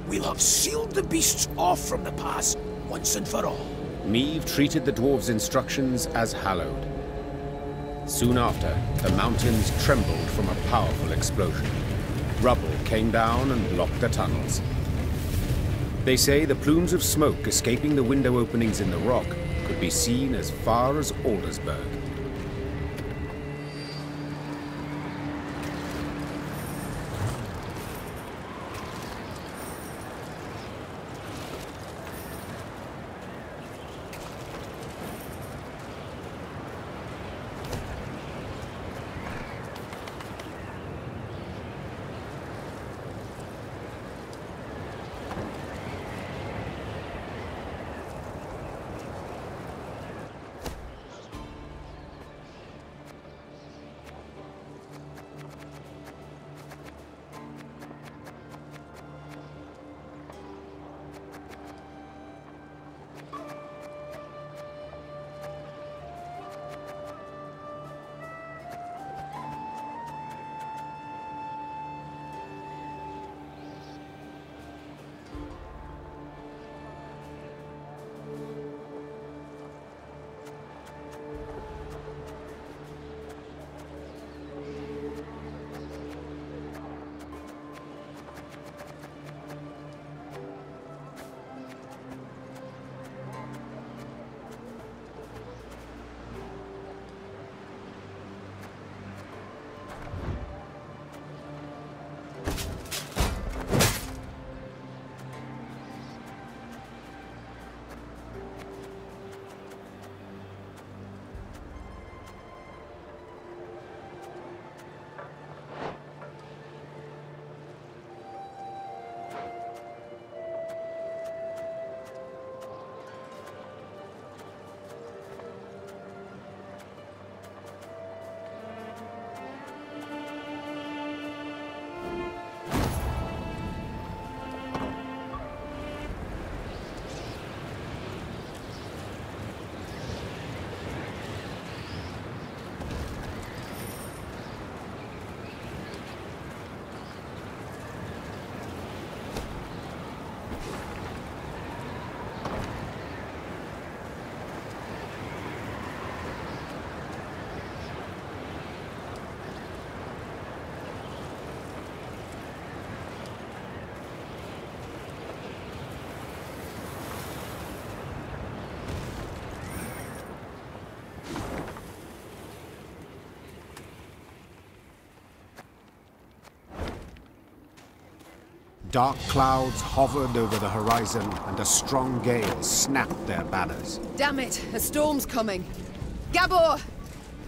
We'll have sealed the beasts off from the pass once and for all. Meve treated the dwarves' instructions as hallowed. Soon after, the mountains trembled from a powerful explosion. Rubble came down and blocked the tunnels. They say the plumes of smoke escaping the window openings in the rock could be seen as far as Aldersburg. Dark clouds hovered over the horizon, and a strong gale snapped their banners. Damn it, a storm's coming. Gabor!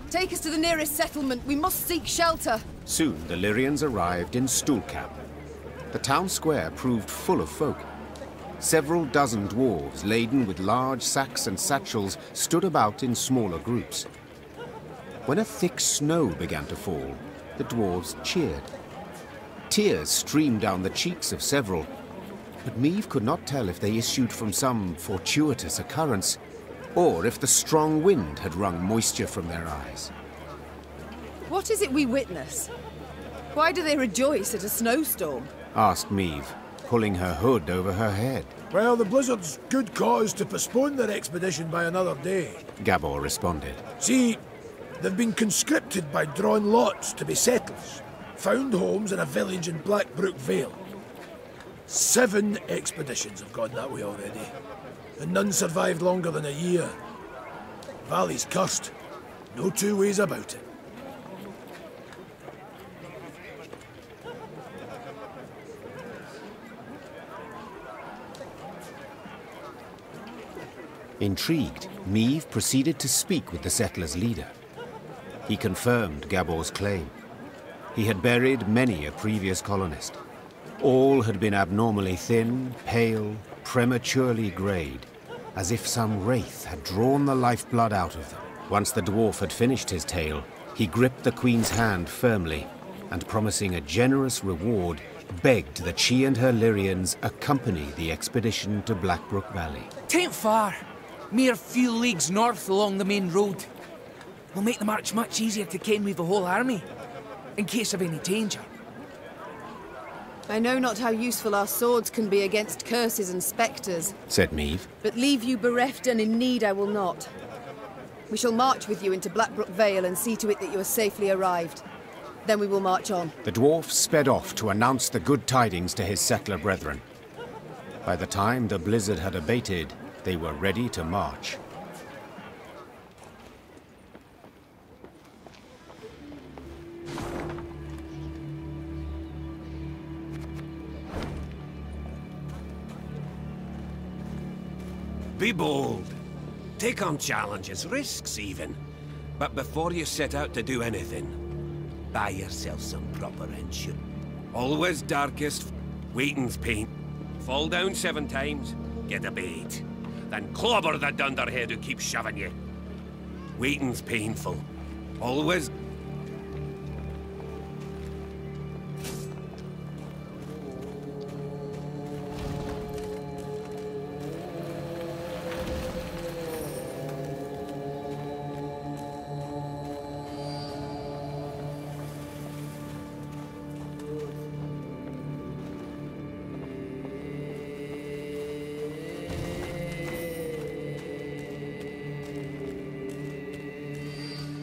Take us to the nearest settlement. We must seek shelter. Soon, the Lyrians arrived in Stuhlkamp. The town square proved full of folk. Several dozen dwarves, laden with large sacks and satchels, stood about in smaller groups. When a thick snow began to fall, the dwarves cheered. Tears streamed down the cheeks of several, but Meve could not tell if they issued from some fortuitous occurrence, or if the strong wind had wrung moisture from their eyes. What is it we witness? Why do they rejoice at a snowstorm? Asked Meve, pulling her hood over her head. Well, the Blizzard's good cause to postpone their expedition by another day, Gabor responded. See, they've been conscripted by drawn lots to be settlers. Found homes in a village in Blackbrook Vale. 7 expeditions have gone that way already, and none survived longer than a year. Valley's cursed. No two ways about it. Intrigued, Meave proceeded to speak with the settlers' leader. He confirmed Gabor's claim. He had buried many a previous colonist. All had been abnormally thin, pale, prematurely greyed, as if some wraith had drawn the lifeblood out of them. Once the dwarf had finished his tale, he gripped the Queen's hand firmly, and promising a generous reward, begged that she and her Lyrians accompany the expedition to Blackbrook Valley. Tain't far. Mere few leagues north along the main road. Will make the march much easier to ken with the whole army, in case of any danger. I know not how useful our swords can be against curses and spectres, said Meave. But leave you bereft and in need I will not. We shall march with you into Blackbrook Vale and see to it that you are safely arrived. Then we will march on. The dwarf sped off to announce the good tidings to his settler brethren. By the time the blizzard had abated, they were ready to march. Be bold. Take on challenges, risks even. But before you set out to do anything, buy yourself some proper ensure. Always darkest, Waiting's pain. Fall down 7 times, get a bait. Then clobber the dunderhead who keeps shoving you. Waiting's painful. Always...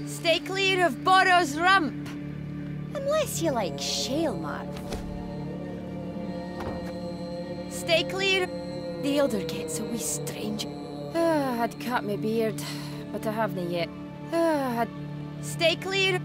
Stay clear of Borrow's Rump! Unless you like shale, man. Stay clear. The elder gets a wee strange. I'd cut my beard, but I haven't yet. Stay clear.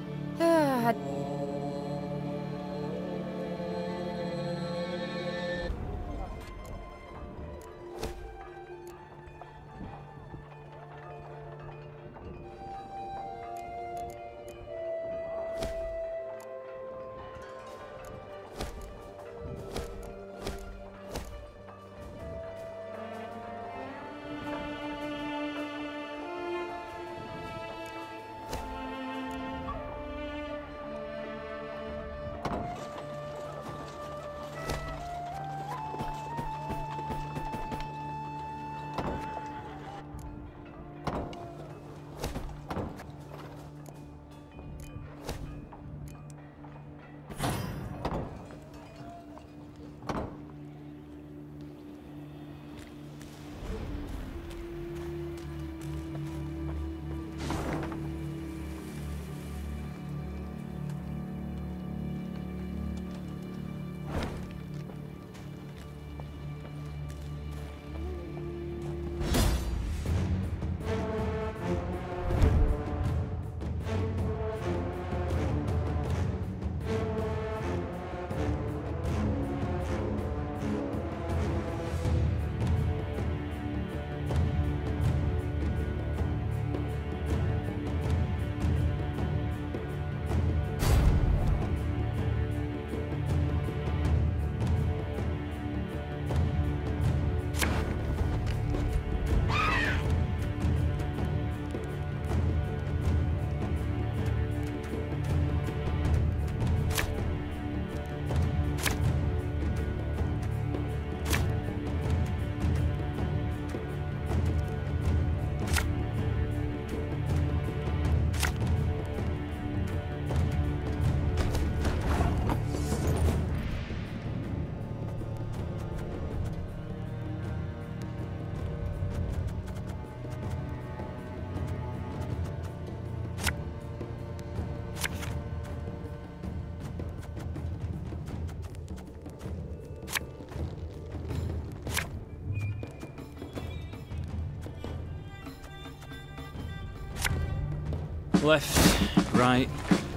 Left, right,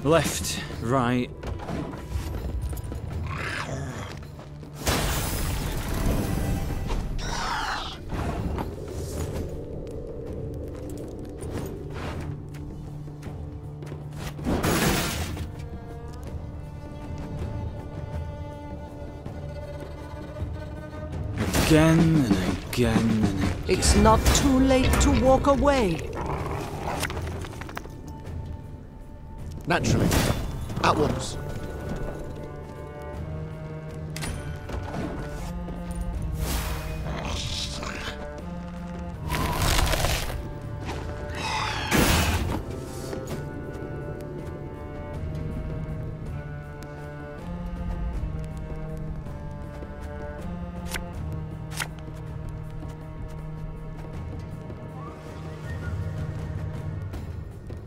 left, right. Again and again and again. It's not too late to walk away. Naturally. At once.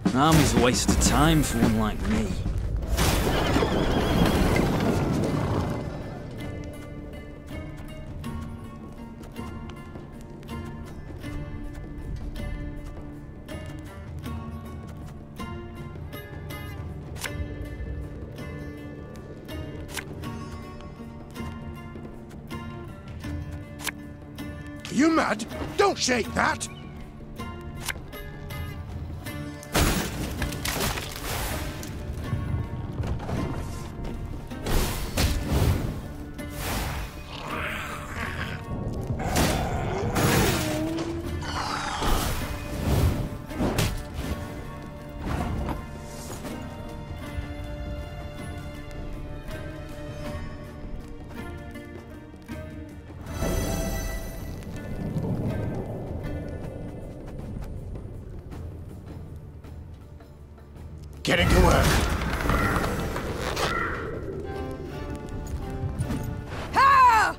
An army's a waste of time for one like me. Are you mad? Don't shake that! Getting to work. Ha!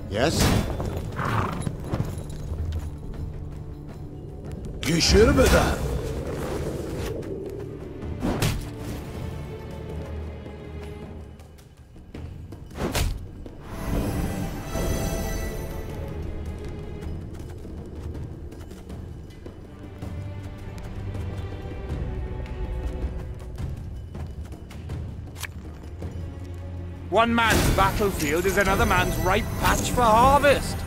Yes? You sure about that? One man's battlefield is another man's ripe patch for harvest.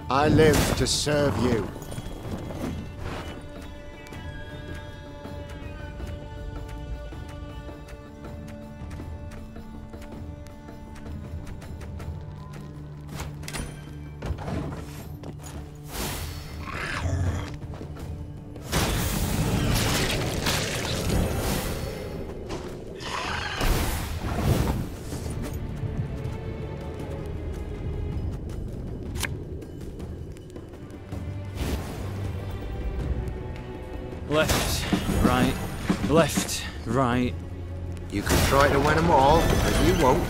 I live to serve you. Left, right, left, right. You can try to win them all, but you won't.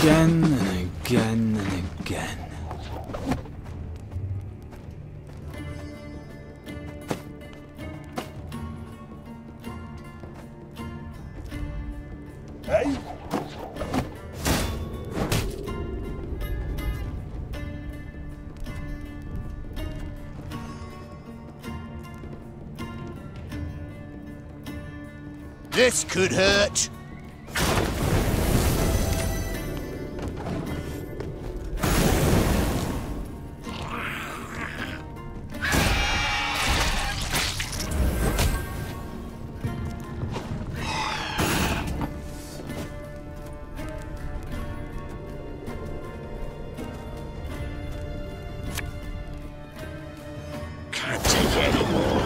Again and again and again. Hey? This could hurt. Can't take it anymore.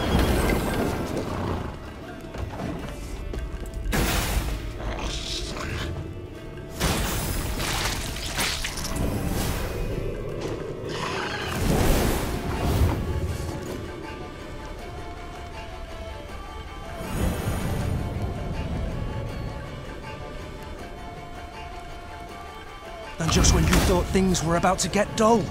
And just when you thought things were about to get dull.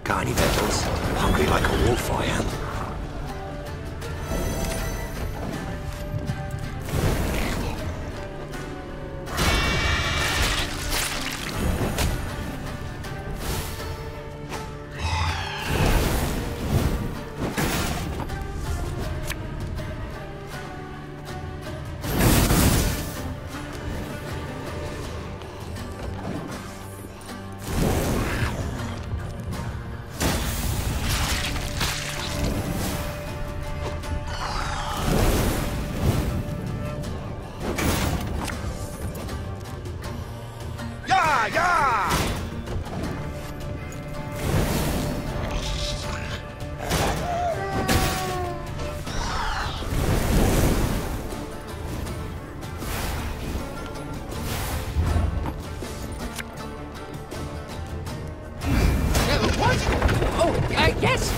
Got any victuals? Hungry like a wolf, I am.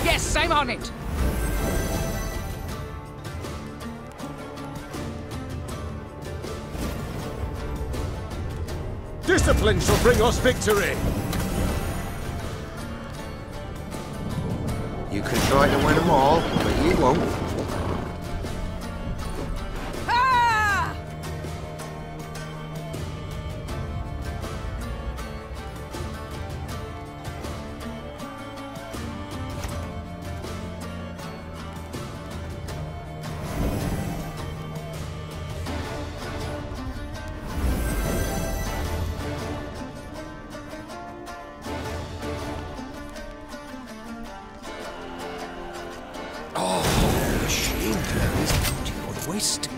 Yes, I'm on it. Discipline shall bring us victory! You can try to win them all, but you won't. Oh, shame to let this beauty go to waste.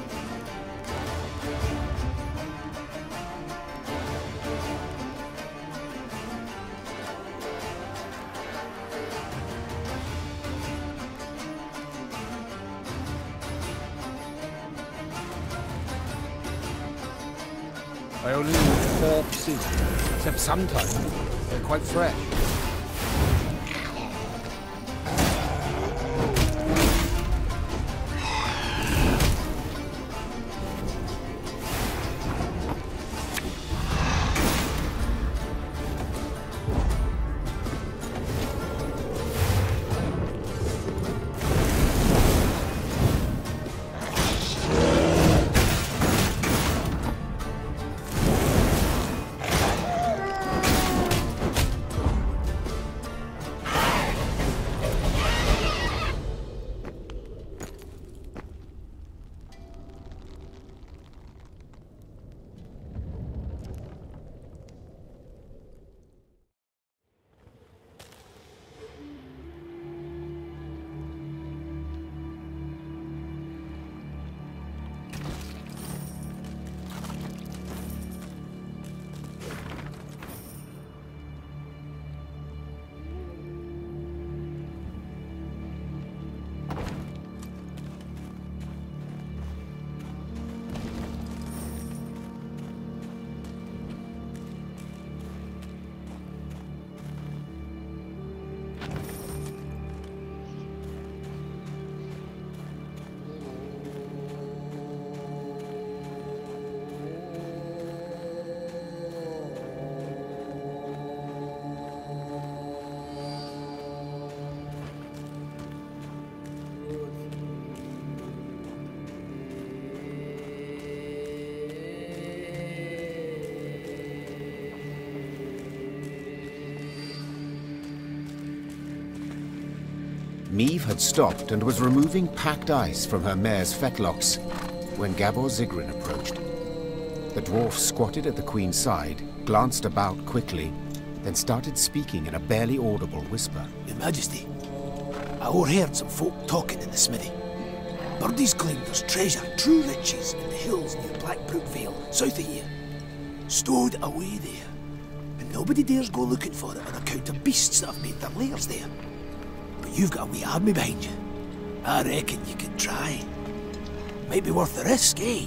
I only use 4 seasons, except sometimes they're quite fresh. Meve had stopped and was removing packed ice from her mare's fetlocks when Gabor Zigrin approached. The dwarf squatted at the Queen's side, glanced about quickly, then started speaking in a barely audible whisper. Your Majesty, I overheard some folk talking in the smithy. Birdies claim there's treasure, true riches, in the hills near Blackbrook Vale, south of here. Stowed away there. And nobody dares go looking for it on account of beasts that have made their lairs there. But you've got a wee army behind you. I reckon you could try. Might be worth the risk, eh?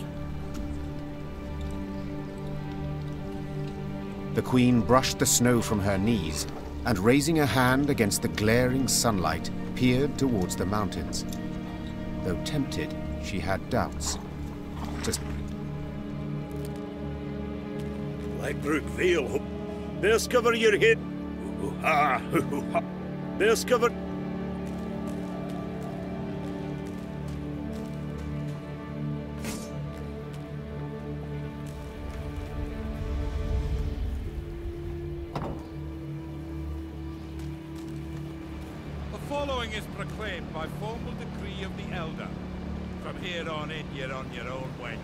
The Queen brushed the snow from her knees and, raising a hand against the glaring sunlight, peered towards the mountains. Though tempted, she had doubts. Just... Blackbrook Vale. There's cover your head. There's cover... Following is proclaimed by formal decree of the Elder. From here on in, you're on your own wench.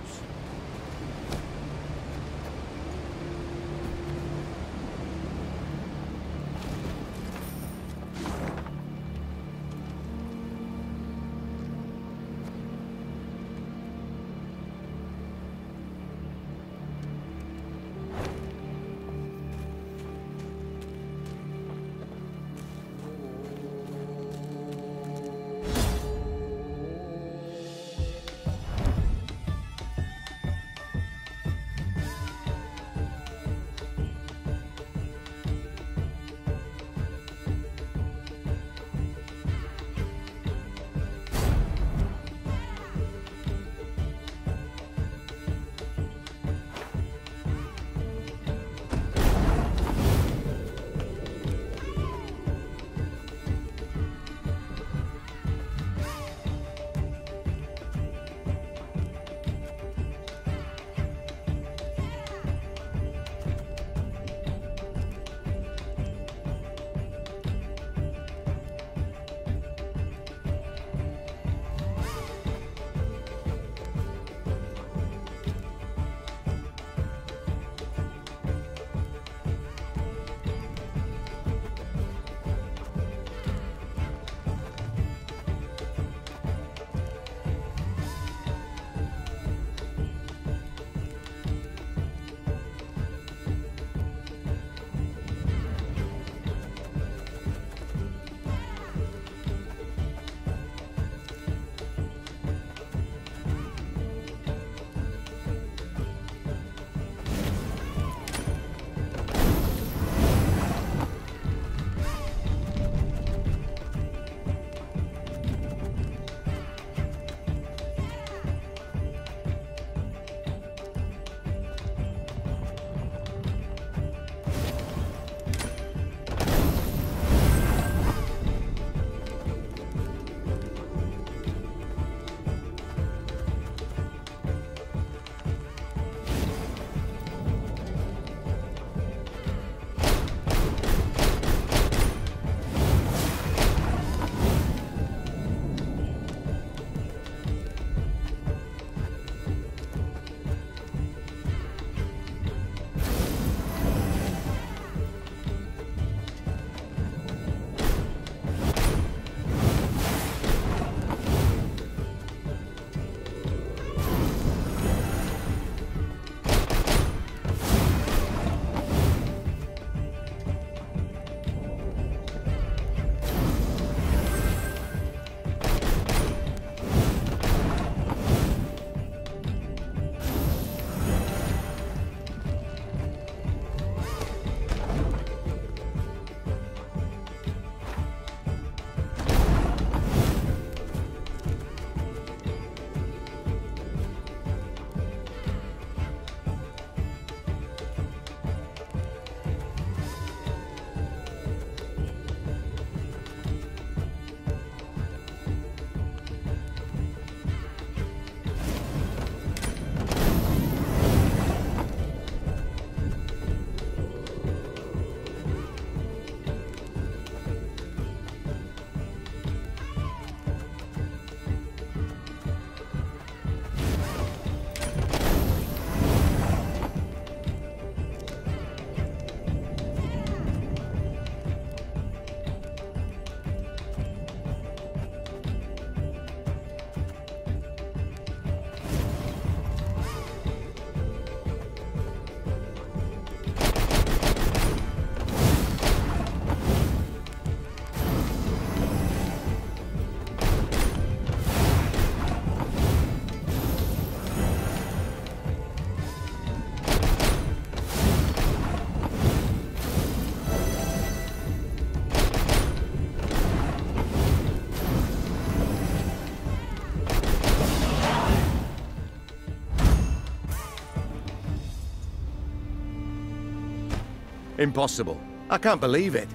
Impossible. I can't believe it.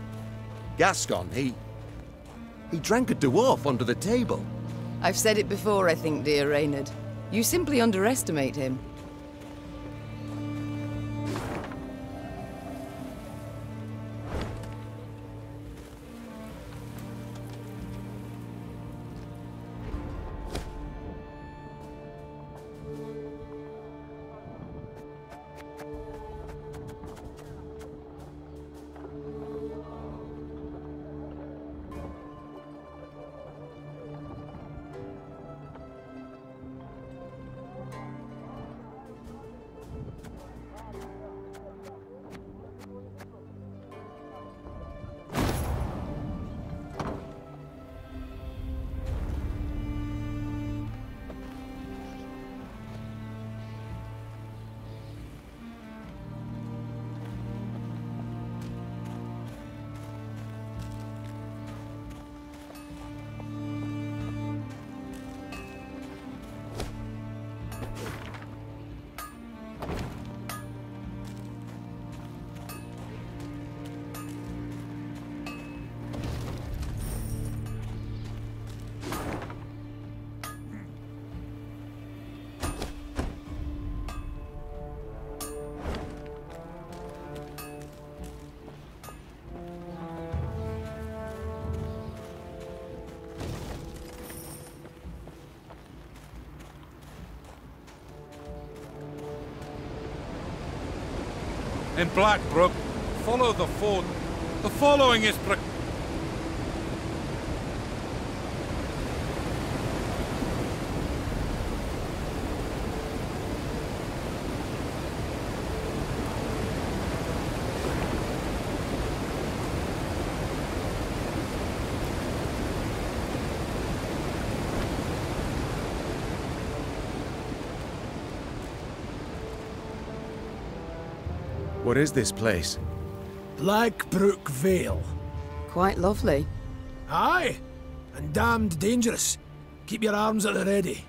Gascon, he drank a dwarf under the table. I've said it before, I think, dear Reynard. You simply underestimate him. In Blackbrook, follow the fort. The following is What is this place? Blackbrook Vale. Quite lovely. Aye, and damned dangerous. Keep your arms at the ready.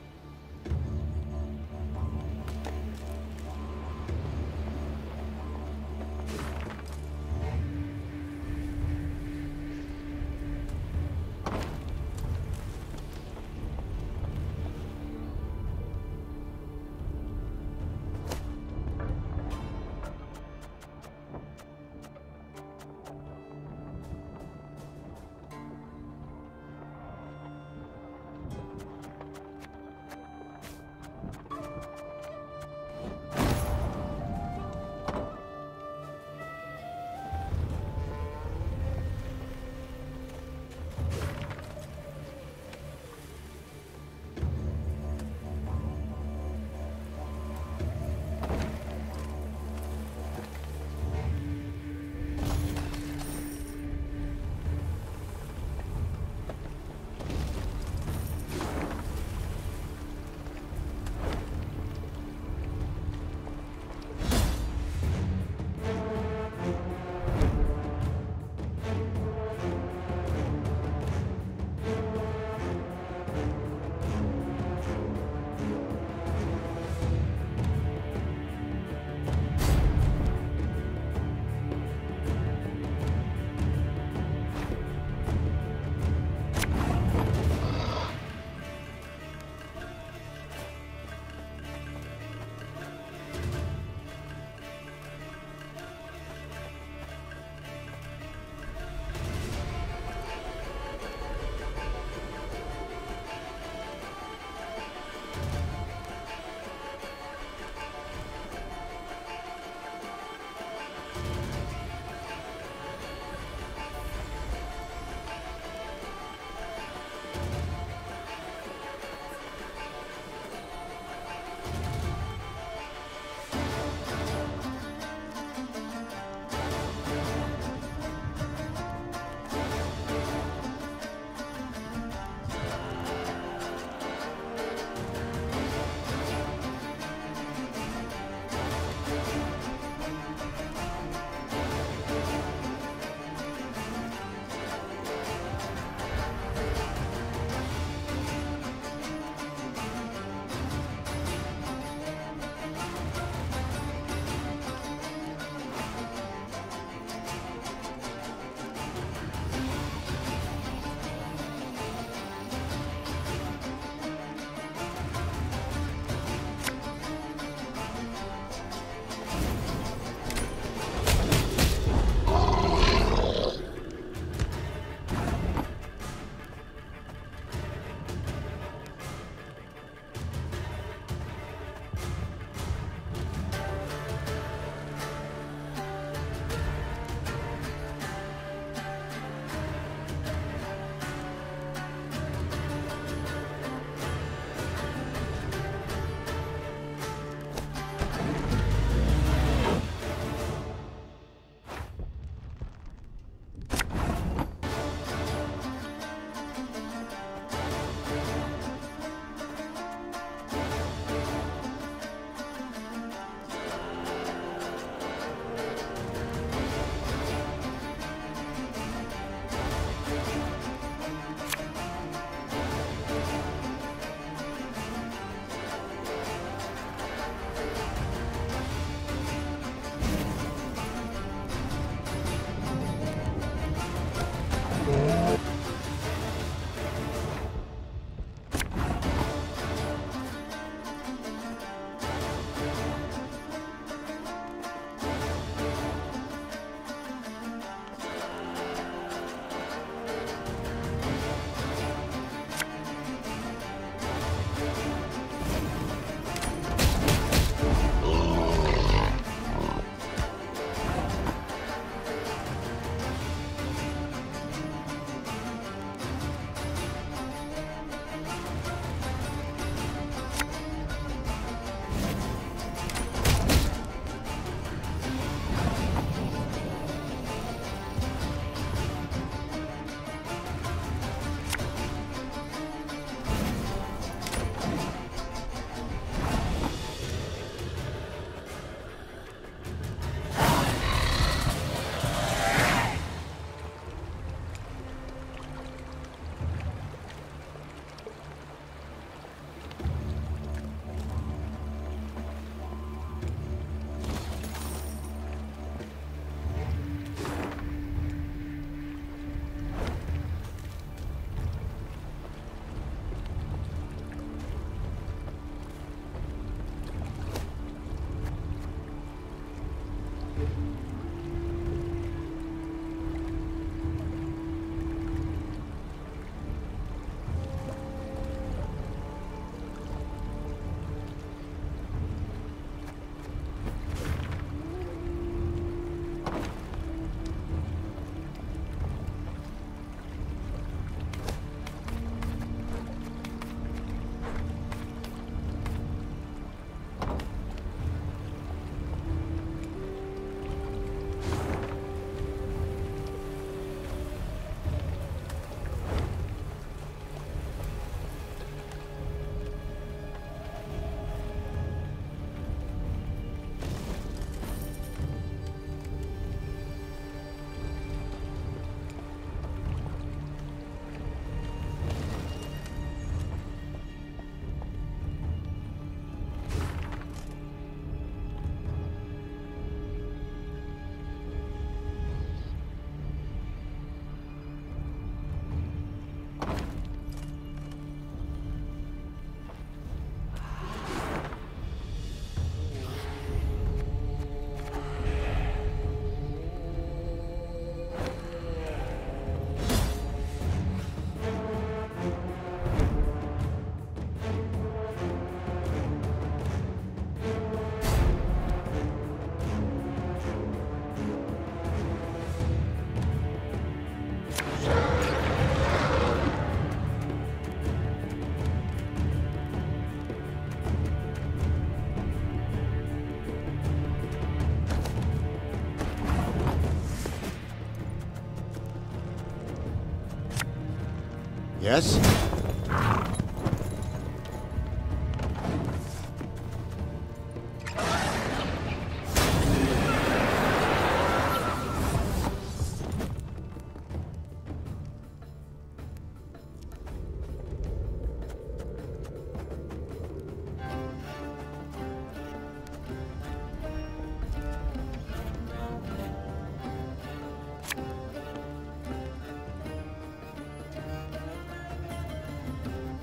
Yes?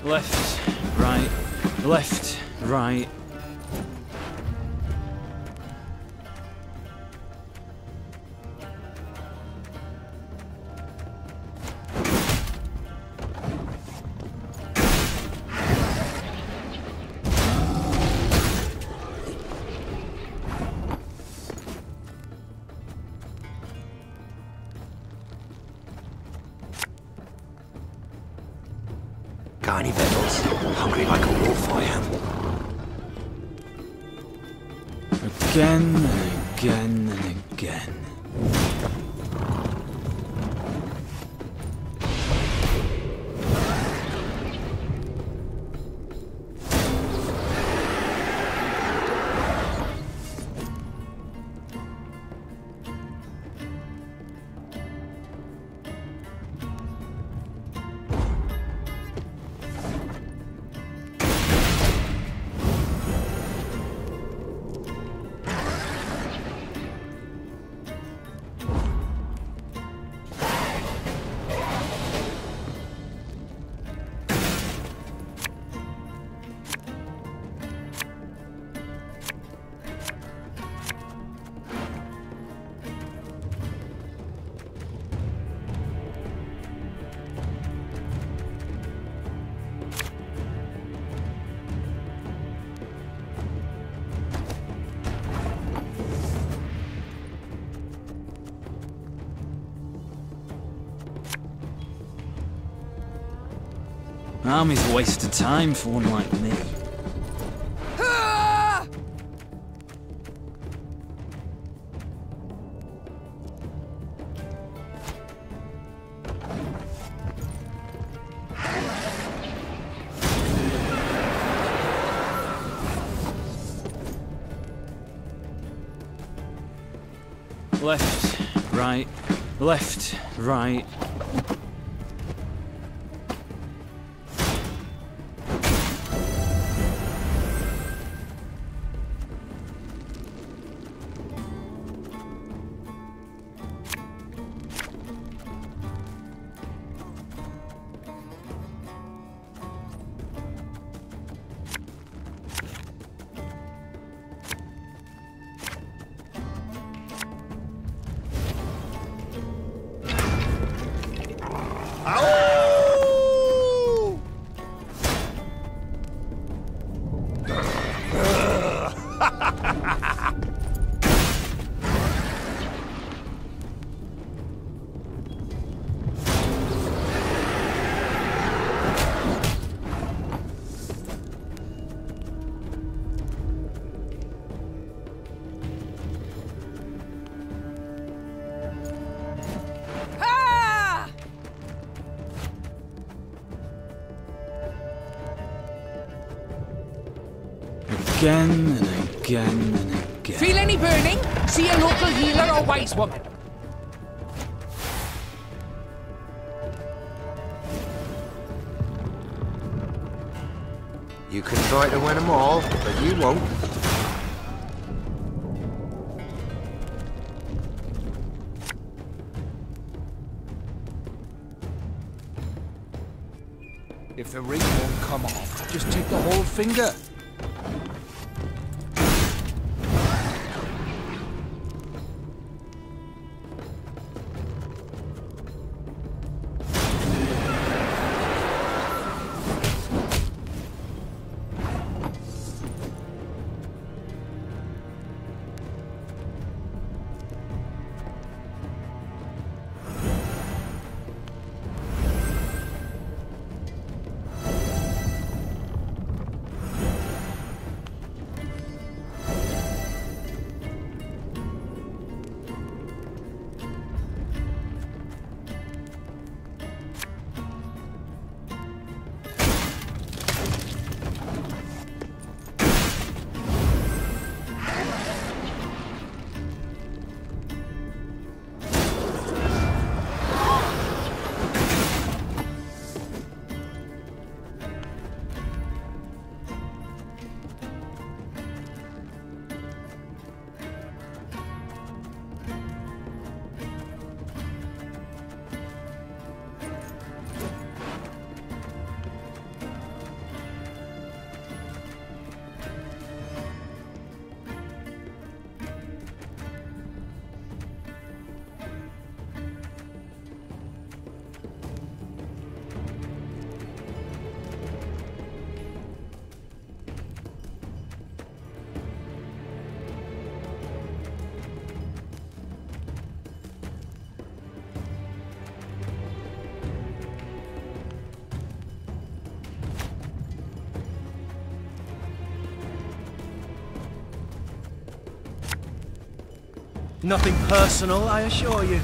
Left, right, left, right. Got any victuals? Hungry like a wolf, I am. Again and again and again. Army's a waste of time for one like me. Left, right, left, right. Again and again and again. Feel any burning? See a local healer or wise woman. You can try to win them all, but you won't. If the ring won't come off, just take the whole finger. Nothing personal, I assure you.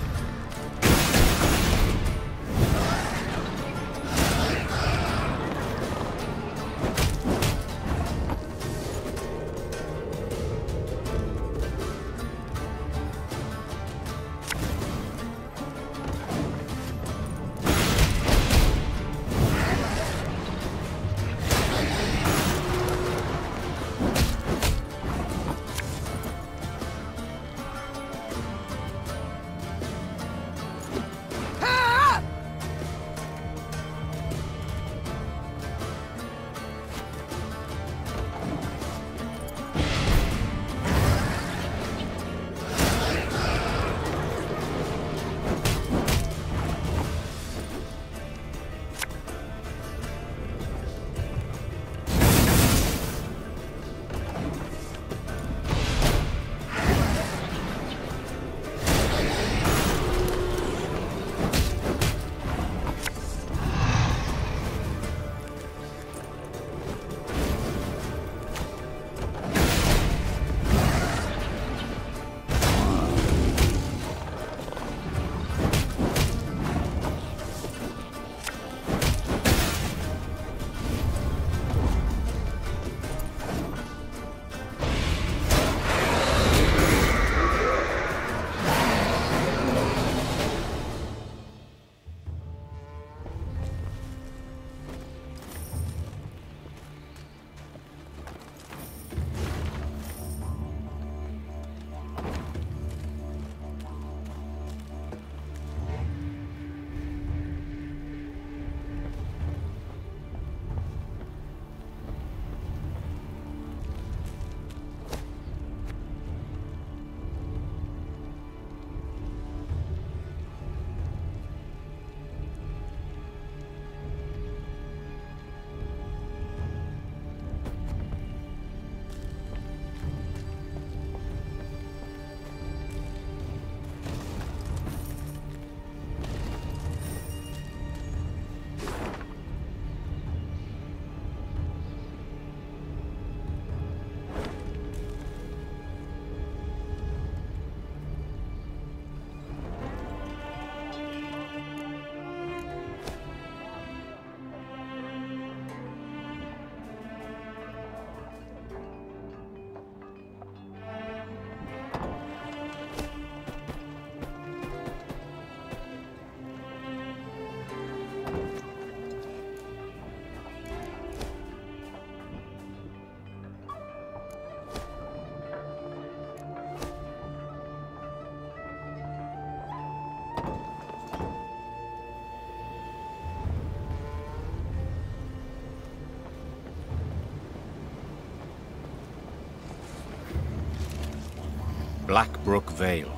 Blackbrook Vale.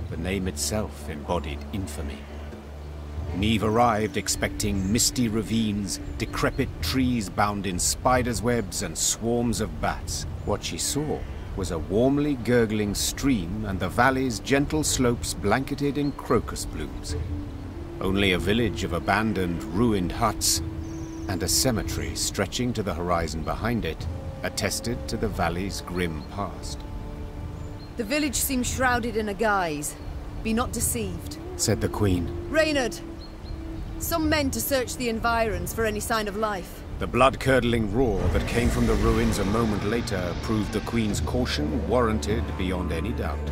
The name itself embodied infamy. Neve arrived expecting misty ravines, decrepit trees bound in spiders' webs and swarms of bats. What she saw was a warmly gurgling stream and the valley's gentle slopes blanketed in crocus blooms. Only a village of abandoned, ruined huts and a cemetery stretching to the horizon behind it attested to the valley's grim past. The village seems shrouded in a guise. Be not deceived, said the Queen. Reynard! Some men to search the environs for any sign of life. The blood-curdling roar that came from the ruins a moment later proved the Queen's caution warranted beyond any doubt.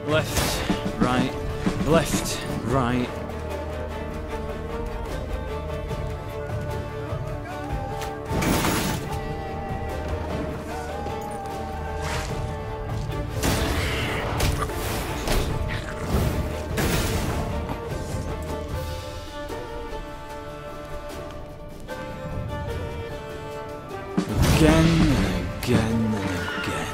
Left, right, left, right. Again and again and again.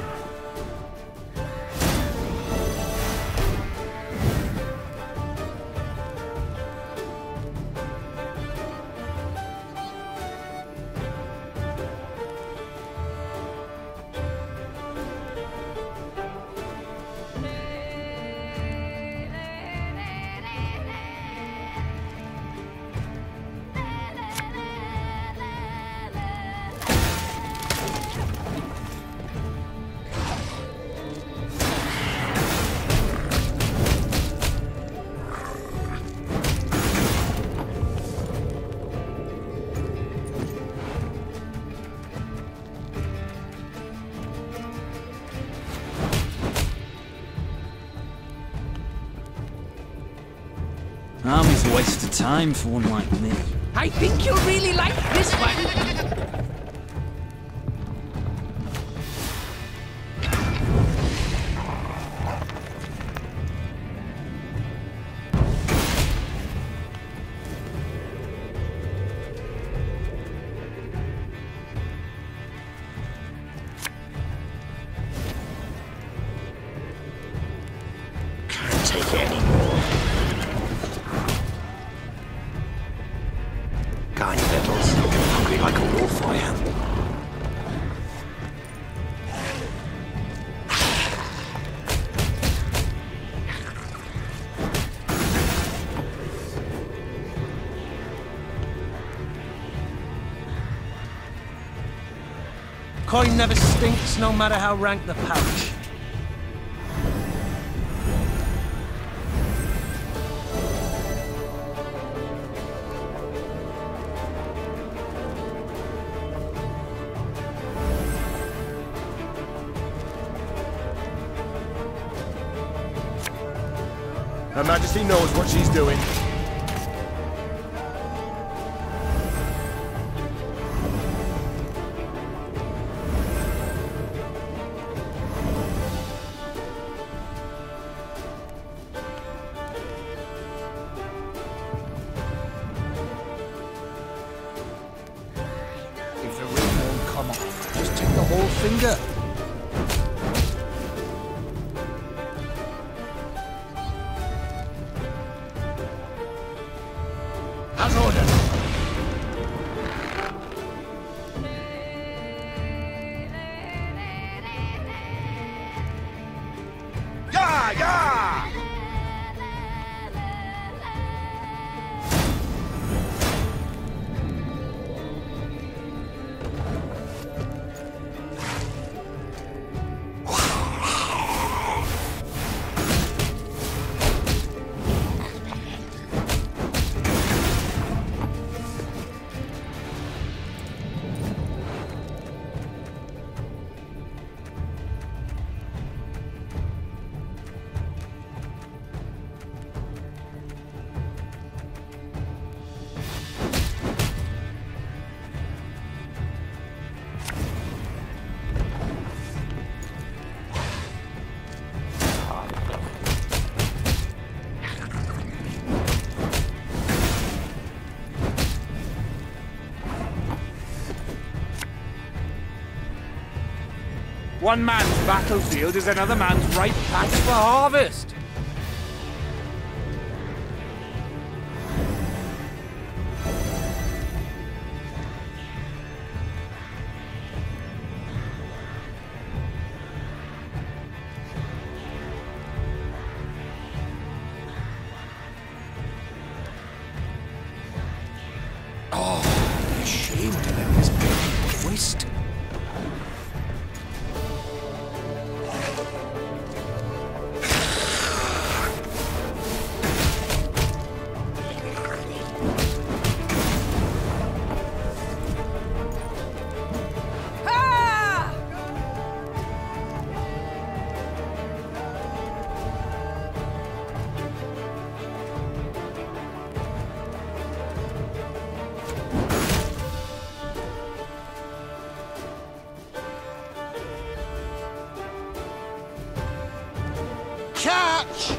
Army's a waste of time for one like me. I think you'll really like this one. Can't take it anymore. Got any victuals? Hungry like a wolf, I am. Coin never stinks, no matter how rank the pouch. Her Majesty knows what she's doing. If the ring won't come off, just take the whole finger. As ordered. Yeah, yeah! One man's battlefield is another man's ripe patch for harvest. Oh, be ashamed to let this baby twist. March!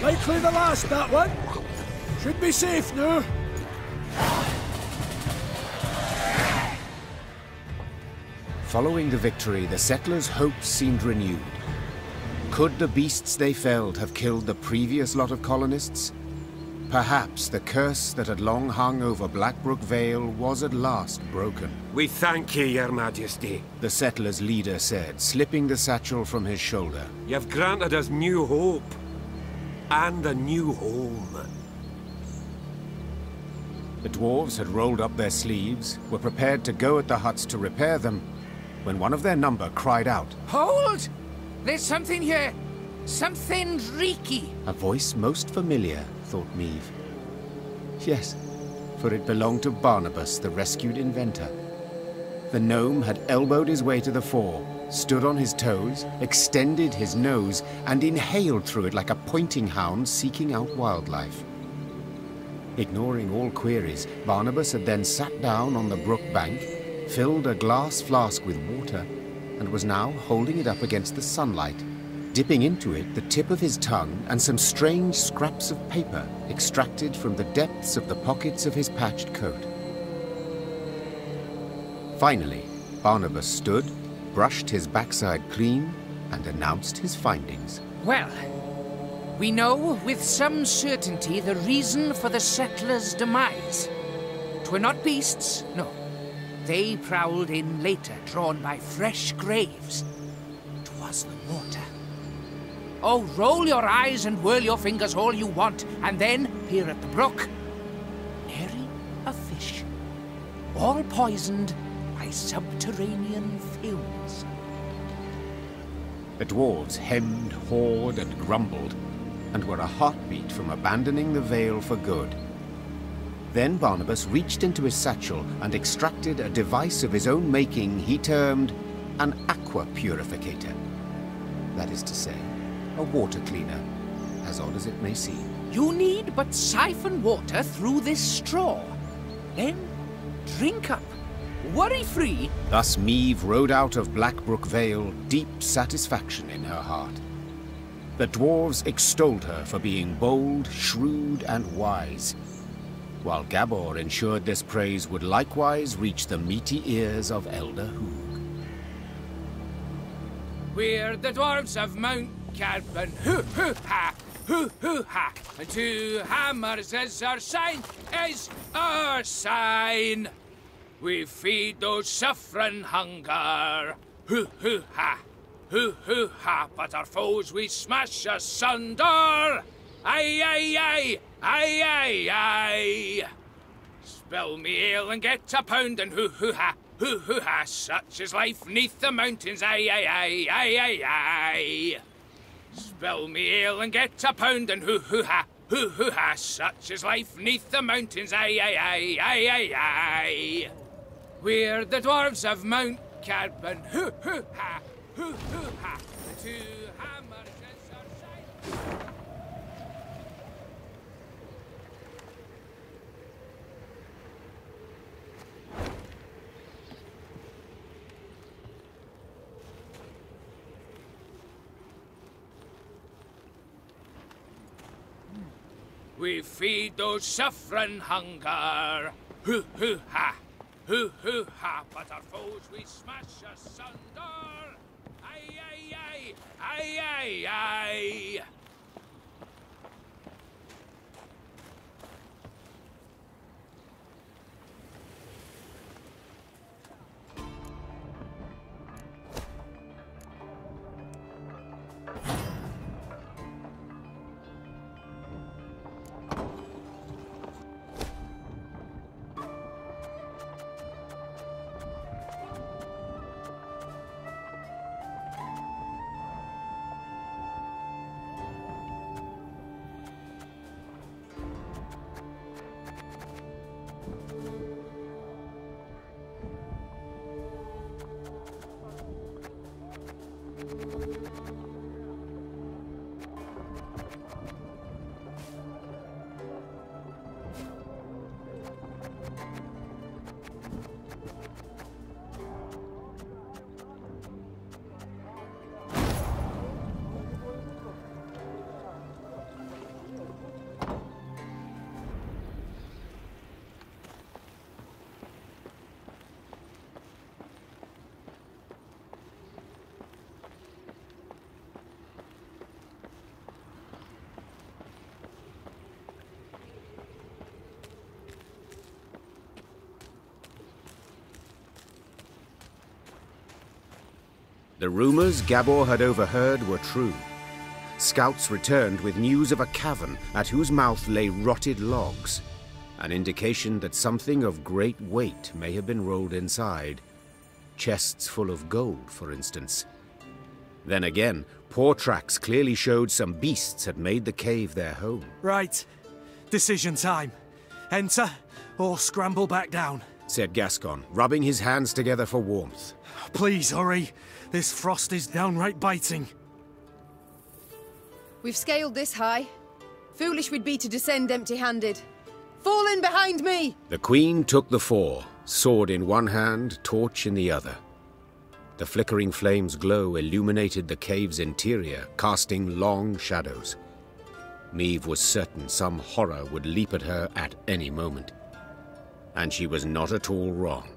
Likely the last, that one. Should be safe now. Following the victory, the settlers' hopes seemed renewed. Could the beasts they felled have killed the previous lot of colonists? Perhaps the curse that had long hung over Blackbrook Vale was at last broken. We thank ye, Your Majesty. The settlers' leader said, slipping the satchel from his shoulder. You've granted us new hope. And a new home. The dwarves had rolled up their sleeves, were prepared to go at the huts to repair them, when one of their number cried out. Hold! There's something here. Something reeky. A voice most familiar, thought Meave. Yes, for it belonged to Barnabas, the rescued inventor. The gnome had elbowed his way to the fore, stood on his toes, extended his nose, and inhaled through it like a pointing hound seeking out wildlife. Ignoring all queries, Barnabas had then sat down on the brook bank, filled a glass flask with water, and was now holding it up against the sunlight, dipping into it the tip of his tongue and some strange scraps of paper extracted from the depths of the pockets of his patched coat. Finally, Barnabas stood, brushed his backside clean, and announced his findings. Well, we know with some certainty the reason for the settlers' demise. 'Twere not beasts, no. They prowled in later, drawn by fresh graves. 'Twas the water. Oh, roll your eyes and whirl your fingers all you want, and then, here at the brook, nary a fish. All poisoned by subterranean fumes. The dwarves hemmed, hawed, and grumbled, and were a heartbeat from abandoning the Vale for good. Then Barnabas reached into his satchel and extracted a device of his own making he termed an aqua purificator. That is to say, a water cleaner, as odd as it may seem. You need but siphon water through this straw. Then drink up, worry-free. Thus Meave rode out of Blackbrook Vale, deep satisfaction in her heart. The dwarves extolled her for being bold, shrewd, and wise, while Gabor ensured this praise would likewise reach the meaty ears of Elder Hoog. We're the dwarves of Mount Carbon, hoo-hoo-ha, hoo-hoo-ha, and 2 hammers is our sign, is our sign. We feed those suffering hunger, hoo-hoo-ha, hoo-hoo-ha, but our foes we smash asunder. Aye, aye, aye, aye, aye, aye. Spill me ale and get a pound and hoo-hoo-ha, hoo-hoo-ha, such is life neath the mountains, aye, aye, aye, aye, aye, aye. Spill me ale and get a pound and hoo-hoo-ha, hoo-hoo-ha, such is life neath the mountains, aye, aye, aye, aye, aye, aye. We're the dwarves of Mount Carbon, hoo hoo ha, hoo hoo ha. The two hammers are side. We feed those suffering hunger. Hoo hoo ha, hoo hoo ha. But our foes we smash asunder. Aye aye aye, aye aye aye. The rumors Gabor had overheard were true. Scouts returned with news of a cavern at whose mouth lay rotted logs, an indication that something of great weight may have been rolled inside. Chests full of gold, for instance. Then again, paw tracks clearly showed some beasts had made the cave their home. Right. Decision time. Enter or scramble back down, said Gascon, rubbing his hands together for warmth. Please hurry. This frost is downright biting. We've scaled this high. Foolish we'd be to descend empty-handed. Fall in behind me! The Queen took the fore, sword in one hand, torch in the other. The flickering flame's glow illuminated the cave's interior, casting long shadows. Meve was certain some horror would leap at her at any moment. And she was not at all wrong.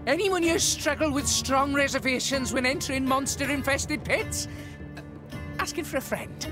Anyone here struggle with strong reservations when entering monster-infested pits? Asking for a friend.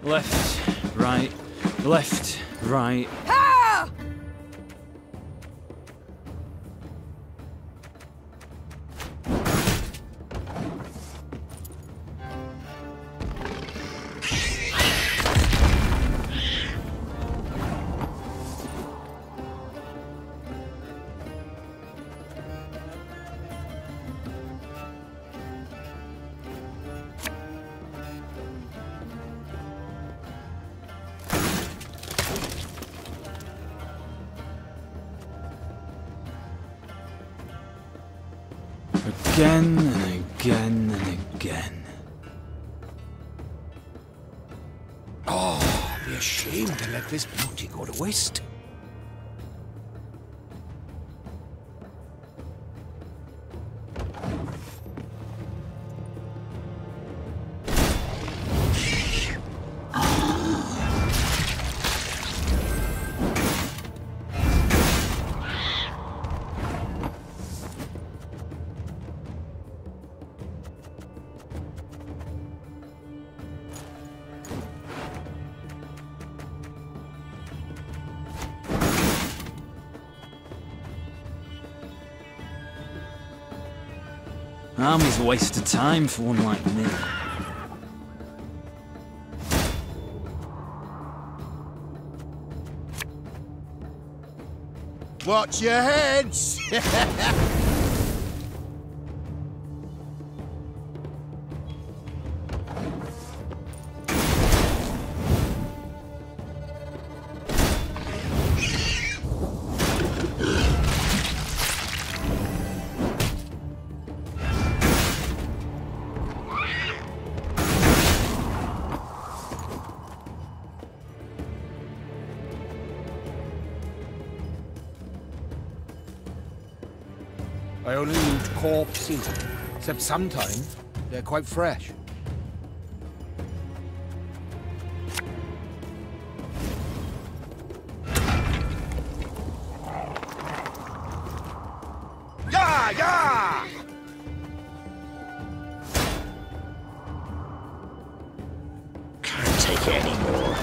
Left, right, left, right. Ah! Again and again and again. Oh, be ashamed to let this beauty go to waste. Army's a waste of time for one like me. Watch your heads! I only eat corpses, except sometimes they're quite fresh. Yeah, yeah! Can't take it anymore.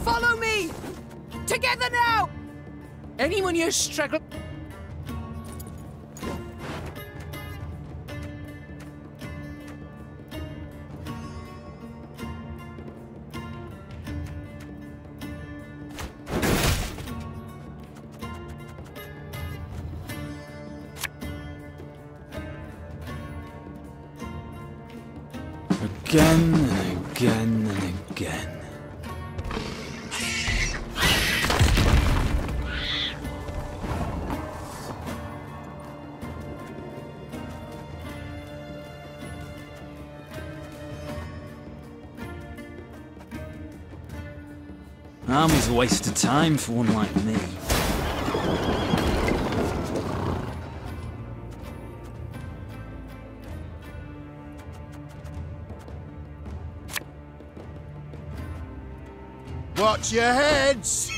Follow me! Together now! Anyone here struggle? Again and again and again. Army's a waste of time for one like me. Watch your heads!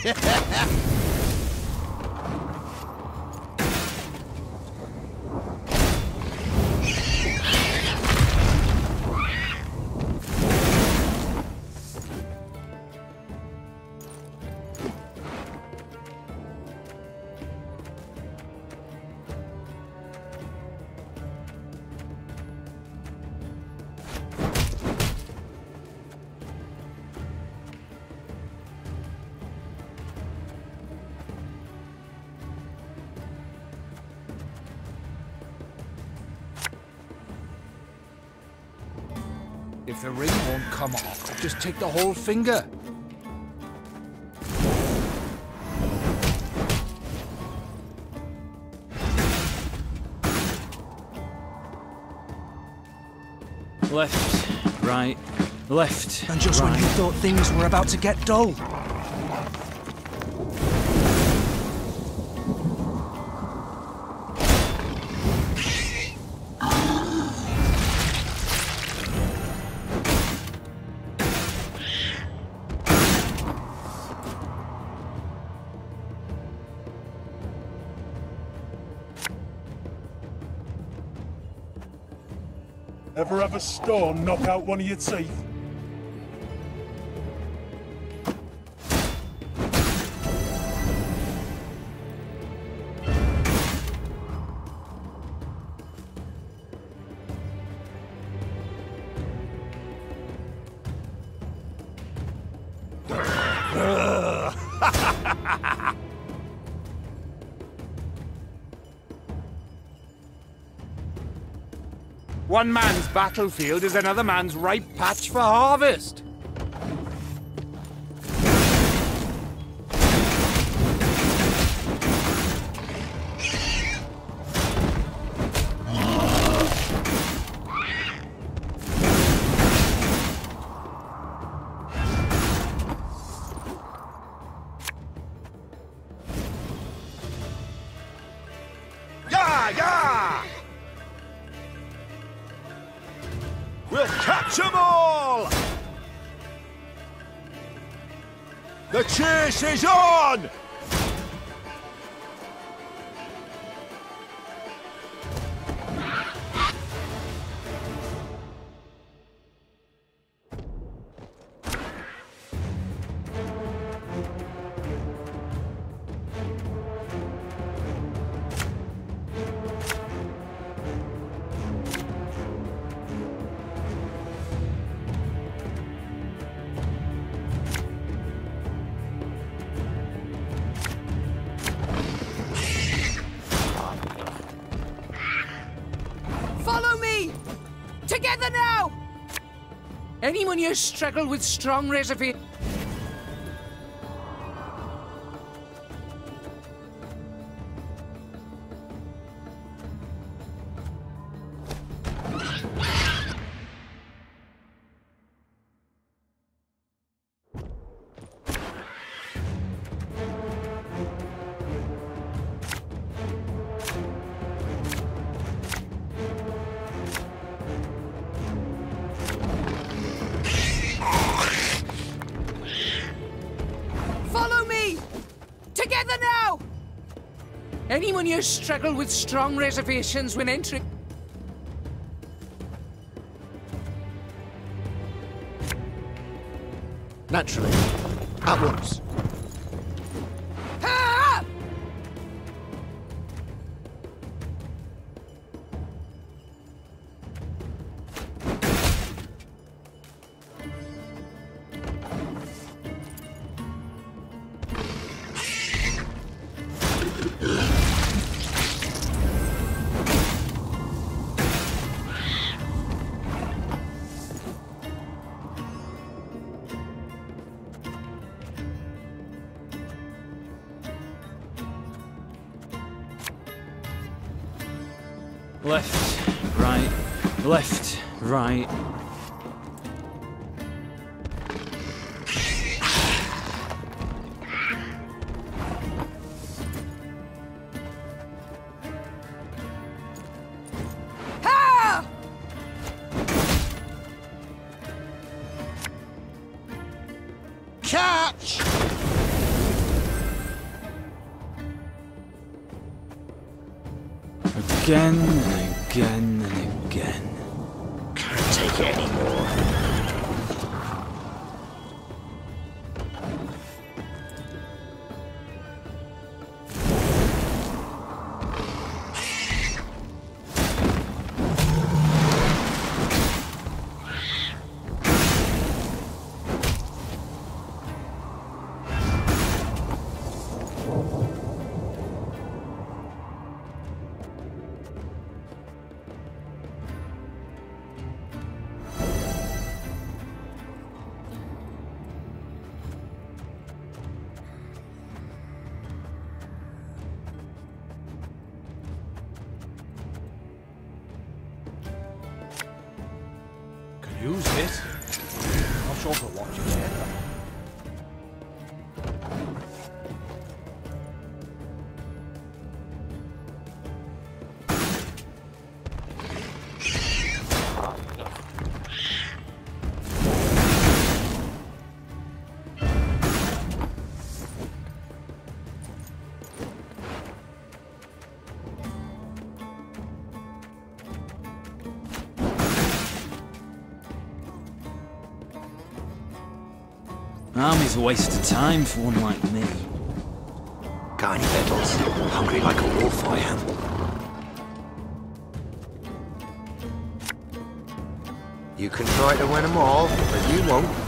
If the ring won't come off, just take the whole finger. Left, right, left, And just right. when you thought things were about to get dull. Ever have a stone knock out one of your teeth? One man's battlefield is another man's ripe patch for harvest. We'll catch 'em all! The chase is on! Follow me! Together now! Anyone here struggle with strong reservation? Follow me! Together now! Anyone here struggle with strong reservations when entering? Naturally. At once. Ah! Left, right, left, right. Ah! Catch! Again and again and again. Can't take it anymore. Use this. Not sure for what you said. Army's a waste of time for one like me. Got any victuals? Hungry like a wolf, I am. You can try to win them all, but you won't.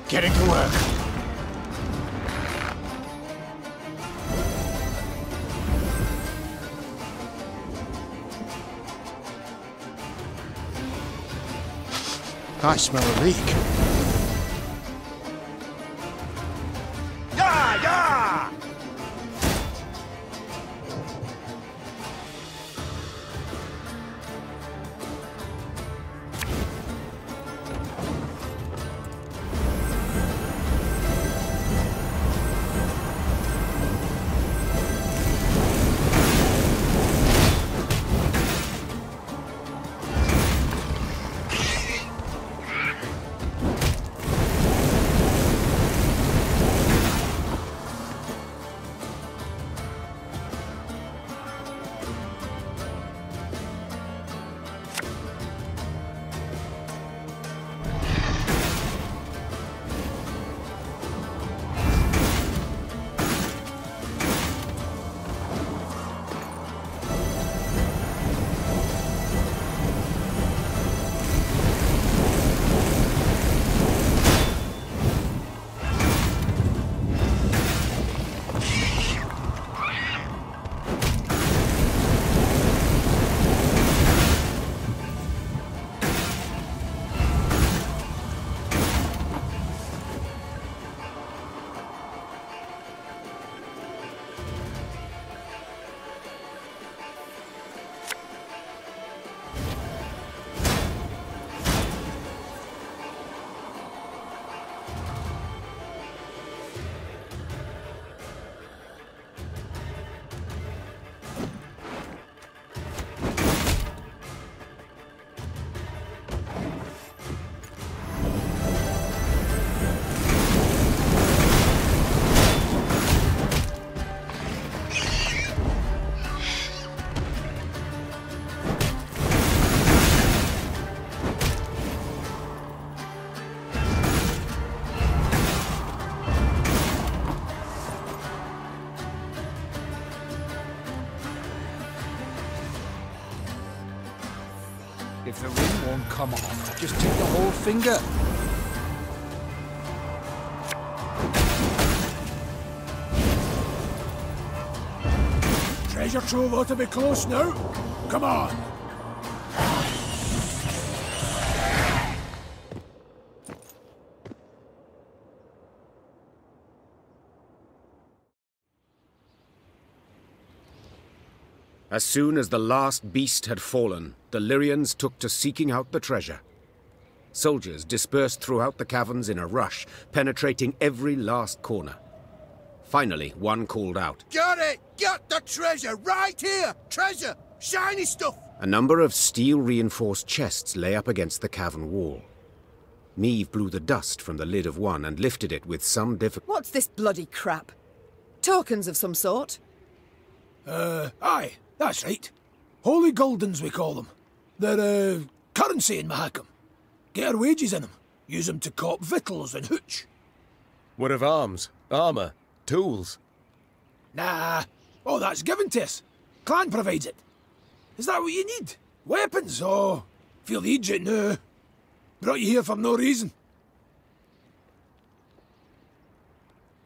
Getting to work. I smell a leak. Yeah, yeah! If the ring won't come on, just take the whole finger. Treasure trove ought to be close now. Come on. As soon as the last beast had fallen, the Lyrians took to seeking out the treasure. Soldiers dispersed throughout the caverns in a rush, penetrating every last corner. Finally, one called out, Got it! Got the treasure! Right here! Treasure! Shiny stuff! A number of steel-reinforced chests lay up against the cavern wall. Meve blew the dust from the lid of one and lifted it with some difficulty. What's this bloody crap? Tokens of some sort? Aye, that's right. Holy Guldens, we call them. They're, currency in Mahakam. Get our wages in them. Use them to cop victuals and hooch. What of arms, armour, tools? Nah, all that's given to us. Clan provides it. Is that what you need? Weapons? Oh, feel the idiot now. Brought you here for no reason.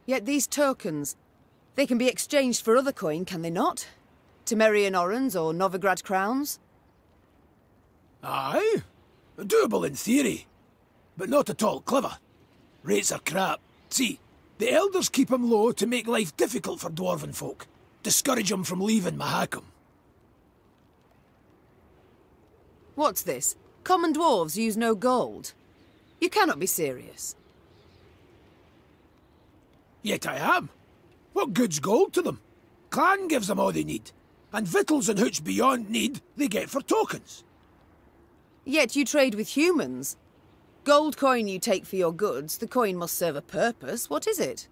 Yet these tokens, they can be exchanged for other coin, can they not? Temerian orens or Novigrad crowns? Aye, doable in theory, but not at all clever. Rates are crap. See, the elders keep 'em low to make life difficult for dwarven folk. Discourage 'em from leaving Mahakam. What's this? Common dwarves use no gold? You cannot be serious. Yet I am. What good's gold to them? Clan gives them all they need, and victuals and hooch beyond need they get for tokens. Yet you trade with humans. Gold coin you take for your goods, the coin must serve a purpose. What is it?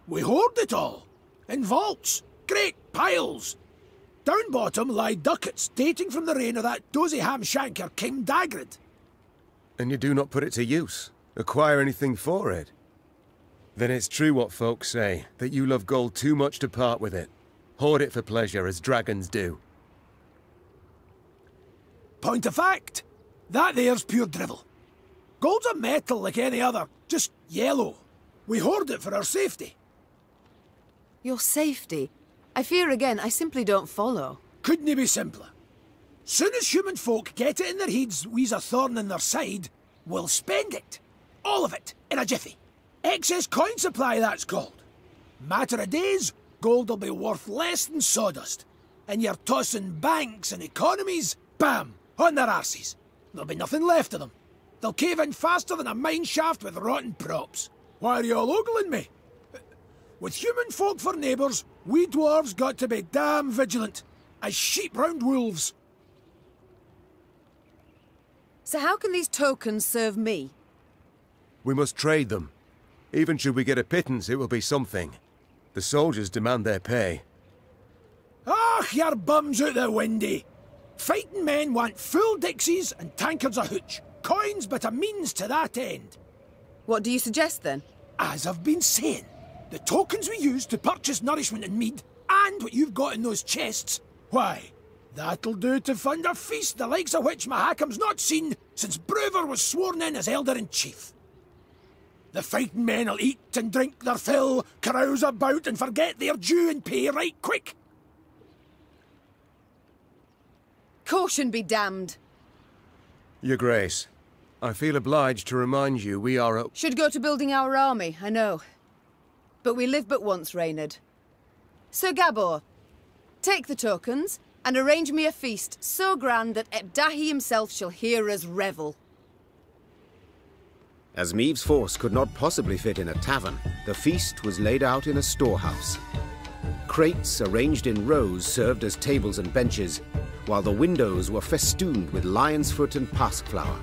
We hoard it all. In vaults. Great piles. Down bottom lie ducats dating from the reign of that dozy ham-shanker King Dagrid. And you do not put it to use? Acquire anything for it? Then it's true what folks say, that you love gold too much to part with it. Hoard it for pleasure, as dragons do. Point of fact, that there's pure drivel. Gold's a metal like any other, just yellow. We hoard it for our safety. Your safety? I fear again, I simply don't follow. Couldn't it be simpler? Soon as human folk get it in their heads we's a thorn in their side, we'll spend it. All of it, in a jiffy. Excess coin supply, that's called. Matter of days, gold'll be worth less than sawdust. And you're tossing banks and economies, bam, on their arses. There'll be nothing left of them. They'll cave in faster than a mine shaft with rotten props. Why are you all ogling me? With human folk for neighbours, we dwarves got to be damn vigilant, as sheep round wolves. So how can these tokens serve me? We must trade them. Even should we get a pittance, it will be something. The soldiers demand their pay. Ah, your bums out the windy. Fighting men want full dixies and tankards of hooch. Coins but a means to that end. What do you suggest then? As I've been saying, the tokens we use to purchase nourishment and mead, and what you've got in those chests, why, that'll do to fund a feast the likes of which Mahakam's not seen since Brewer was sworn in as Elder-in-Chief. The fighting men'll eat and drink their fill, carouse about and forget their due and pay right quick. Caution be damned. Your Grace, I feel obliged to remind you we are a... Should go to building our army, I know. But we live but once, Reynard. Sir Gabor, take the tokens and arrange me a feast so grand that Ebdahi himself shall hear us revel. As Meve's force could not possibly fit in a tavern, the feast was laid out in a storehouse. Crates arranged in rows served as tables and benches, while the windows were festooned with lion's foot and pasque flower.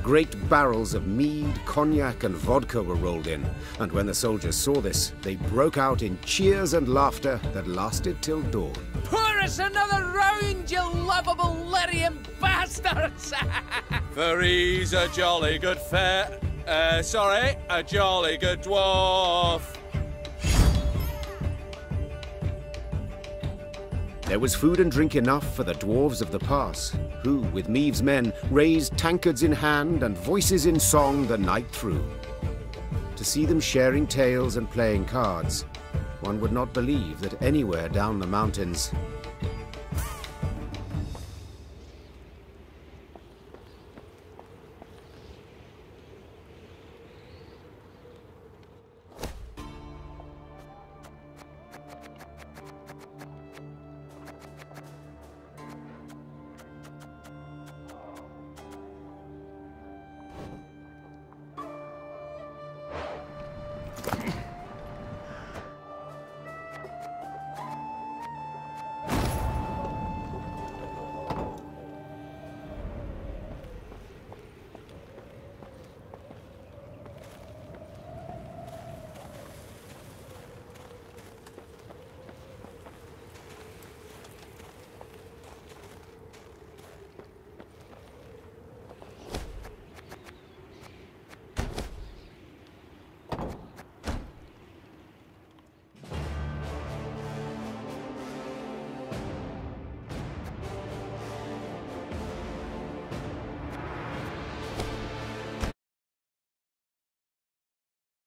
Great barrels of mead, cognac and vodka were rolled in, and when the soldiers saw this, they broke out in cheers and laughter that lasted till dawn. Pour us another round, you lovable Lyrian bastards! For he's a jolly good a jolly good dwarf. There was food and drink enough for the dwarves of the pass, who, with Meve's men, raised tankards in hand and voices in song the night through. To see them sharing tales and playing cards, one would not believe that anywhere down the mountains